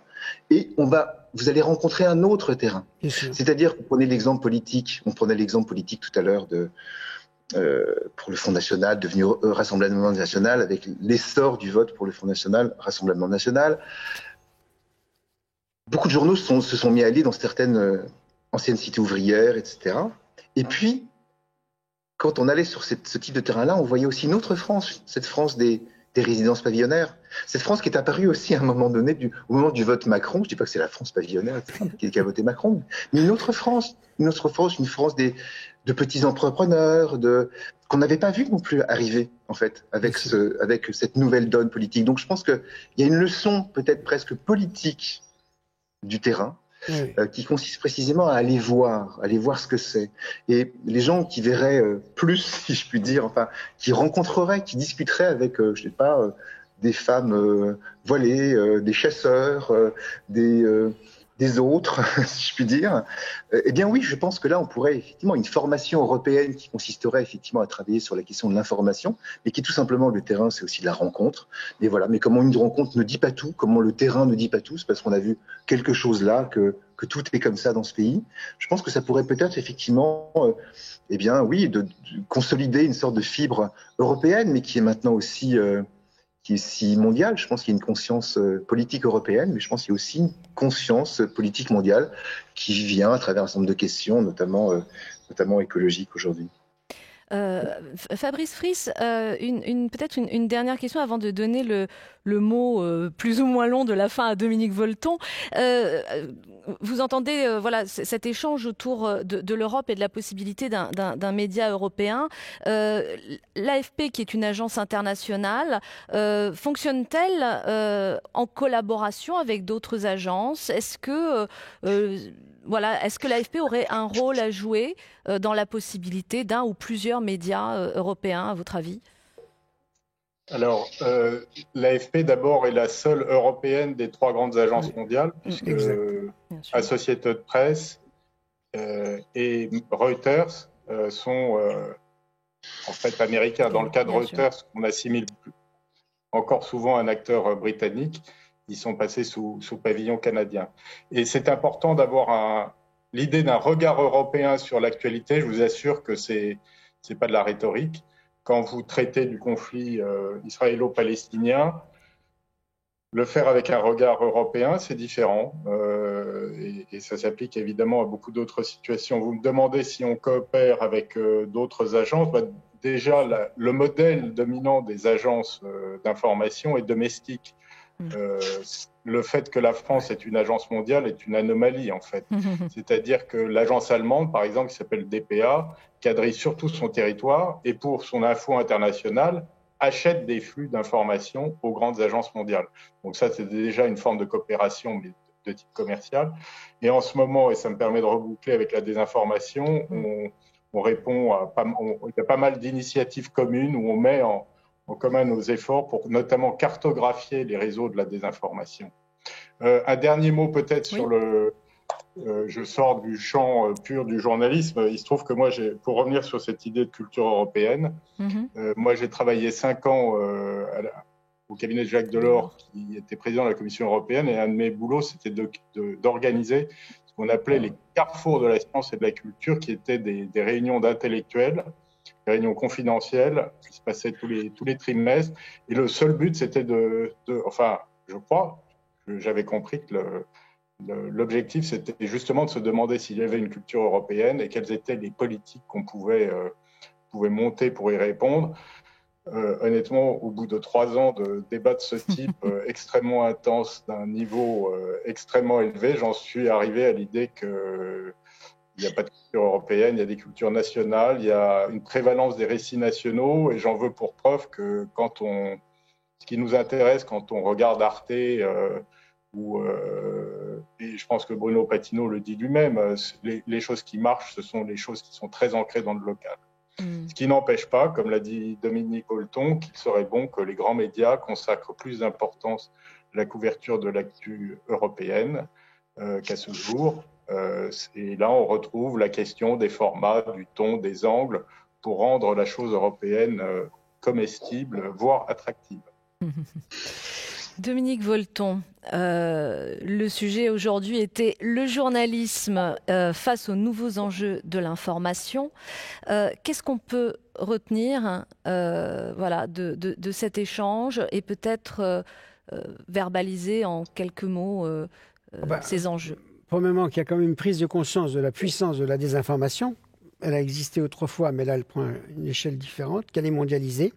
et vous allez rencontrer un autre terrain. C'est-à-dire, vous prenez l'exemple politique, on prenait l'exemple politique tout à l'heure pour le Front National, devenu Rassemblement National, avec l'essor du vote pour le Front National, Rassemblement National. Beaucoup de journaux se sont mis à aller dans certaines anciennes cités ouvrières, etc. Et puis, quand on allait sur ce type de terrain-là, on voyait aussi une autre France, cette France des résidences pavillonnaires. Cette France qui est apparue aussi à un moment donné, au moment du vote Macron. Je ne dis pas que c'est la France pavillonnaire qui a voté Macron, mais une France de petits entrepreneurs, qu'on n'avait pas vu non plus arriver, en fait, avec cette nouvelle donne politique. Donc je pense qu'il y a une leçon peut-être presque politique du terrain, qui consiste précisément à aller voir ce que c'est. Et les gens qui verraient plus, si je puis dire, enfin, qui rencontreraient, qui discuteraient avec, je sais pas, des femmes voilées, des chasseurs, des autres, si je puis dire, eh bien oui, je pense que là, on pourrait effectivement une formation européenne qui consisterait effectivement à travailler sur la question de l'information, mais qui est tout simplement le terrain, c'est aussi la rencontre. Mais voilà, mais comment une rencontre ne dit pas tout, comment le terrain ne dit pas tout, c'est parce qu'on a vu quelque chose là, que tout est comme ça dans ce pays. Je pense que ça pourrait peut-être effectivement, eh bien oui, de consolider une sorte de fibre européenne, mais qui est maintenant aussi qui est si mondiale. Je pense qu'il y a une conscience politique européenne, mais je pense qu'il y a aussi une conscience politique mondiale qui vient à travers un certain nombre de questions, notamment écologiques aujourd'hui. Fabrice Friss, peut-être une dernière question avant de donner le mot plus ou moins long de la fin à Dominique Volton. Vous entendez cet échange autour de l'Europe et de la possibilité d'un média européen. L'AFP, qui est une agence internationale, fonctionne-t-elle en collaboration avec d'autres agences? Est-ce que l'AFP aurait un rôle à jouer dans la possibilité d'un ou plusieurs médias européens, à votre avis? Alors, l'AFP, d'abord, est la seule européenne des 3 grandes agences mondiales, puisque Associated Press et Reuters sont en fait américains. Dans le cas de Reuters, on assimile encore souvent un acteur britannique. Ils sont passés sous pavillon canadien. Et c'est important d'avoir l'idée d'un regard européen sur l'actualité. Je vous assure que c'est pas de la rhétorique. Quand vous traitez du conflit israélo-palestinien, le faire avec un regard européen, c'est différent. Et ça s'applique évidemment à beaucoup d'autres situations. Vous me demandez si on coopère avec d'autres agences. Déjà, le modèle dominant des agences d'information est domestique. Le fait que la France est une agence mondiale est une anomalie, en fait. C'est-à-dire que l'agence allemande, par exemple, qui s'appelle dpa, quadrille surtout son territoire et pour son info internationale, achète des flux d'informations aux grandes agences mondiales. Donc ça, c'est déjà une forme de coopération, mais de type commercial. Et en ce moment, et ça me permet de reboucler avec la désinformation, on répond il y a pas mal d'initiatives communes où on met en commun nos efforts pour notamment cartographier les réseaux de la désinformation. Un dernier mot peut-être sur je sors du champ pur du journalisme. Il se trouve que moi, pour revenir sur cette idée de culture européenne, moi j'ai travaillé 5 ans au cabinet de Jacques Delors, qui était président de la Commission européenne, et un de mes boulots, c'était d'organiser ce qu'on appelait les carrefours de la science et de la culture, qui étaient des réunions d'intellectuels, des réunions confidentielles qui se passaient tous les trimestres. Et le seul but, c'était je crois, j'avais compris que l'objectif, c'était justement de se demander s'il y avait une culture européenne et quelles étaient les politiques qu'on pouvait monter pour y répondre. Honnêtement, au bout de 3 ans de débats de ce type extrêmement intense, d'un niveau extrêmement élevé, j'en suis arrivé à l'idée que Il n'y a pas de culture européenne, il y a des cultures nationales, il y a une prévalence des récits nationaux, et j'en veux pour preuve que ce qui nous intéresse quand on regarde Arte, et je pense que Bruno Patino le dit lui-même, les choses qui marchent, ce sont les choses qui sont très ancrées dans le local. Ce qui n'empêche pas, comme l'a dit Dominique Holton, qu'il serait bon que les grands médias consacrent plus d'importance à la couverture de l'actu européenne qu'à ce jour. Et là, on retrouve la question des formats, du ton, des angles, pour rendre la chose européenne comestible, voire attractive. Dominique Holton, le sujet aujourd'hui était le journalisme face aux nouveaux enjeux de l'information. Qu'est-ce qu'on peut retenir de cet échange et peut-être verbaliser en quelques mots ces enjeux? Premièrement, qu'il y a quand même une prise de conscience de la puissance de la désinformation. Elle a existé autrefois, mais là, elle prend une échelle différente, qu'elle est mondialisée,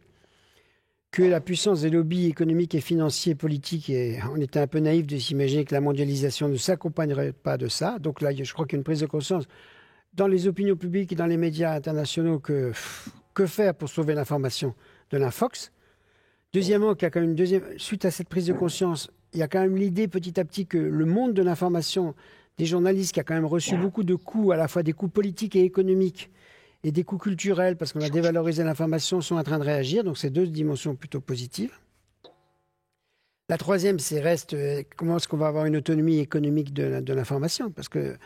que la puissance des lobbies économiques et financiers, politiques, et on était un peu naïf de s'imaginer que la mondialisation ne s'accompagnerait pas de ça. Donc là, je crois qu'il y a une prise de conscience dans les opinions publiques et dans les médias internationaux que faire pour sauver l'information de l'infox. Deuxièmement, qu'il y a quand même suite à cette prise de conscience, il y a quand même l'idée petit à petit que le monde de l'information, des journalistes qui a quand même reçu beaucoup de coups, à la fois des coups politiques et économiques, et des coups culturels, parce qu'on a dévalorisé l'information, sont en train de réagir. Donc, c'est deux dimensions plutôt positives. La troisième, reste comment est-ce qu'on va avoir une autonomie économique de l'information, parce que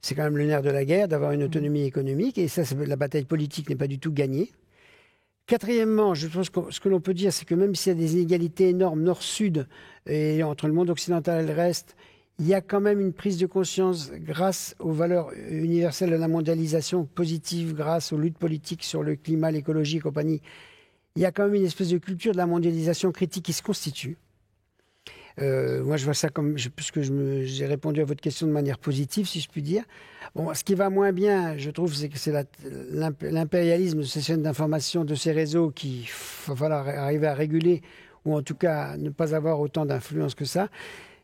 c'est quand même le nerf de la guerre d'avoir une autonomie économique, et ça, la bataille politique n'est pas du tout gagnée. Quatrièmement, je pense que ce que l'on peut dire, c'est que même s'il y a des inégalités énormes nord-sud et entre le monde occidental et le reste, il y a quand même une prise de conscience grâce aux valeurs universelles de la mondialisation positive, grâce aux luttes politiques sur le climat, l'écologie et compagnie. Il y a quand même une espèce de culture de la mondialisation critique qui se constitue. Moi, je vois ça comme, puisque j'ai répondu à votre question de manière positive, si je puis dire. Bon, ce qui va moins bien, je trouve, c'est que c'est l'impérialisme de ces chaînes d'information, de ces réseaux qu'il va falloir arriver à réguler, ou en tout cas ne pas avoir autant d'influence que ça.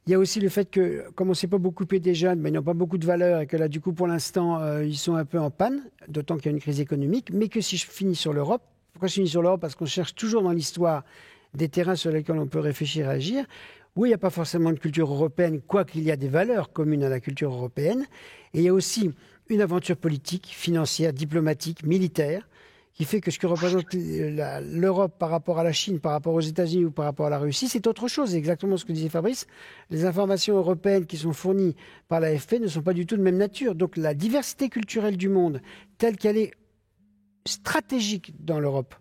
Il y a aussi le fait que, comme on ne s'est pas beaucoup occupé des jeunes, mais ils n'ont pas beaucoup de valeur et que là, du coup, pour l'instant, ils sont un peu en panne, d'autant qu'il y a une crise économique. Mais que si je finis sur l'Europe, pourquoi je finis sur l'Europe? Parce qu'on cherche toujours dans l'histoire des terrains sur lesquels on peut réfléchir et agir. Oui, il n'y a pas forcément de culture européenne, quoiqu'il y a des valeurs communes à la culture européenne. Et il y a aussi une aventure politique, financière, diplomatique, militaire, qui fait que ce que représente l'Europe par rapport à la Chine, par rapport aux États-Unis ou par rapport à la Russie, c'est autre chose. C'est exactement ce que disait Fabrice. Les informations européennes qui sont fournies par l'AFP ne sont pas du tout de même nature. Donc la diversité culturelle du monde, telle qu'elle est stratégique dans l'Europe,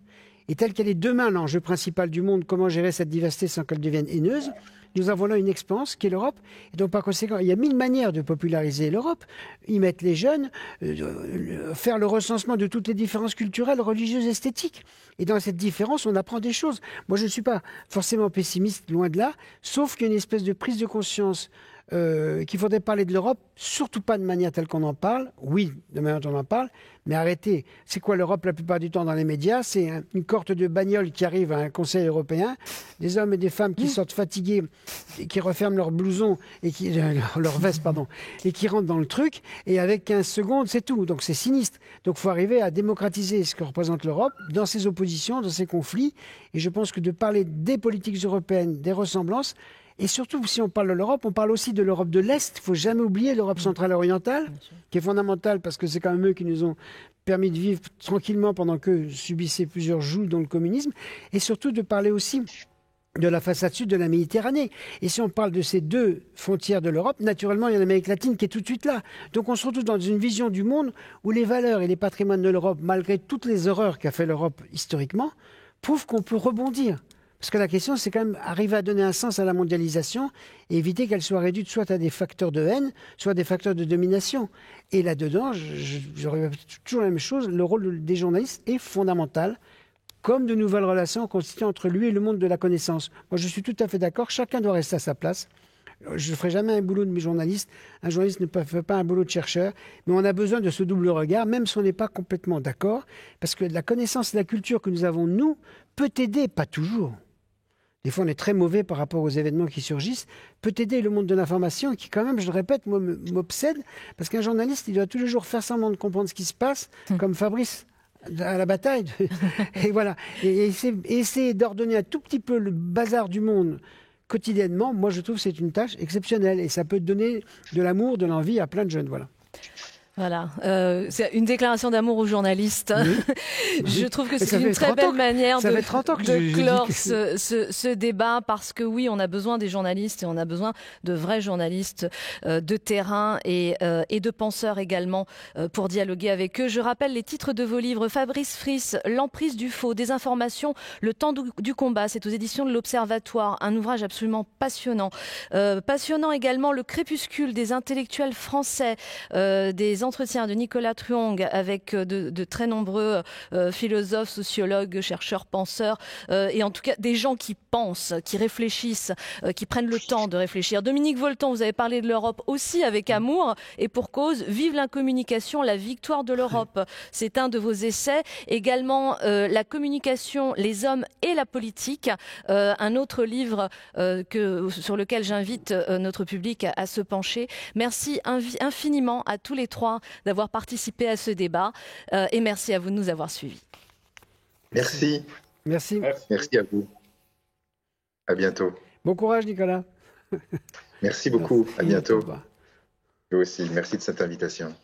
et telle qu'elle est demain l'enjeu principal du monde, comment gérer cette diversité sans qu'elle devienne haineuse, nous avons là une expérience qui est l'Europe. Et donc, par conséquent, il y a 1000 manières de populariser l'Europe. Y mettre les jeunes, faire le recensement de toutes les différences culturelles, religieuses, esthétiques. Et dans cette différence, on apprend des choses. Moi, je ne suis pas forcément pessimiste, loin de là, sauf qu'il y a une espèce de prise de conscience qu'il faudrait parler de l'Europe, surtout pas de manière telle qu'on en parle. Oui, de manière dont on en parle, mais arrêtez. C'est quoi l'Europe la plupart du temps dans les médias? C'est une cohorte de bagnoles qui arrive à un Conseil européen, des hommes et des femmes qui sortent fatigués, et qui referment leur blouson, et leur veste, pardon, et qui rentrent dans le truc, et avec 15 secondes, c'est tout. Donc c'est sinistre. Donc il faut arriver à démocratiser ce que représente l'Europe dans ses oppositions, dans ses conflits, et je pense que de parler des politiques européennes, des ressemblances, et surtout, si on parle de l'Europe, on parle aussi de l'Europe de l'Est. Il ne faut jamais oublier l'Europe centrale et orientale, qui est fondamentale parce que c'est quand même eux qui nous ont permis de vivre tranquillement pendant qu'eux subissaient plusieurs jougs dans le communisme. Et surtout de parler aussi de la façade sud de la Méditerranée. Et si on parle de ces deux frontières de l'Europe, naturellement, il y a l'Amérique latine qui est tout de suite là. Donc on se retrouve dans une vision du monde où les valeurs et les patrimoines de l'Europe, malgré toutes les horreurs qu'a fait l'Europe historiquement, prouvent qu'on peut rebondir. Parce que la question, c'est quand même arriver à donner un sens à la mondialisation et éviter qu'elle soit réduite soit à des facteurs de haine, soit à des facteurs de domination. Et là-dedans, je répète toujours la même chose, le rôle des journalistes est fondamental, comme de nouvelles relations constituées entre lui et le monde de la connaissance. Moi, je suis tout à fait d'accord, chacun doit rester à sa place. Je ne ferai jamais un boulot de mes journalistes. Un journaliste ne fait pas un boulot de chercheur. Mais on a besoin de ce double regard, même si on n'est pas complètement d'accord. Parce que la connaissance et la culture que nous avons, nous, peut aider, pas toujours. des fois on est très mauvais par rapport aux événements qui surgissent, peut aider le monde de l'information qui, quand même, je le répète, moi, m'obsède, parce qu'un journaliste, il doit tous les jours faire semblant de comprendre ce qui se passe, comme Fabrice à la bataille. Et voilà. Et essayer d'ordonner un tout petit peu le bazar du monde quotidiennement, moi je trouve que c'est une tâche exceptionnelle. Et ça peut donner de l'amour, de l'envie à plein de jeunes. Voilà. Voilà, c'est une déclaration d'amour aux journalistes. Oui. Je trouve que c'est une très belle manière de clore ce débat, parce que oui, on a besoin des journalistes et on a besoin de vrais journalistes de terrain et de penseurs également pour dialoguer avec eux. Je rappelle les titres de vos livres. Fabrice Friss, L'emprise du faux, Désinformation, le temps du combat. C'est aux éditions de l'Observatoire, un ouvrage absolument passionnant. Passionnant également Le crépuscule des intellectuels français, des entretien de Nicolas Truong avec de très nombreux philosophes, sociologues, chercheurs, penseurs, et en tout cas des gens qui pensent, qui réfléchissent, qui prennent le temps de réfléchir. Dominique Volton, vous avez parlé de l'Europe aussi avec amour et pour cause. Vive l'incommunication, la victoire de l'Europe. C'est un de vos essais. Également la communication, les hommes et la politique, un autre livre sur lequel j'invite notre public à se pencher. Merci infiniment à tous les trois d'avoir participé à ce débat et merci à vous de nous avoir suivis. Merci. Merci. Merci à vous. À bientôt. Bon courage, Nicolas. Merci beaucoup. À bientôt. Merci. Vous aussi. Merci de cette invitation.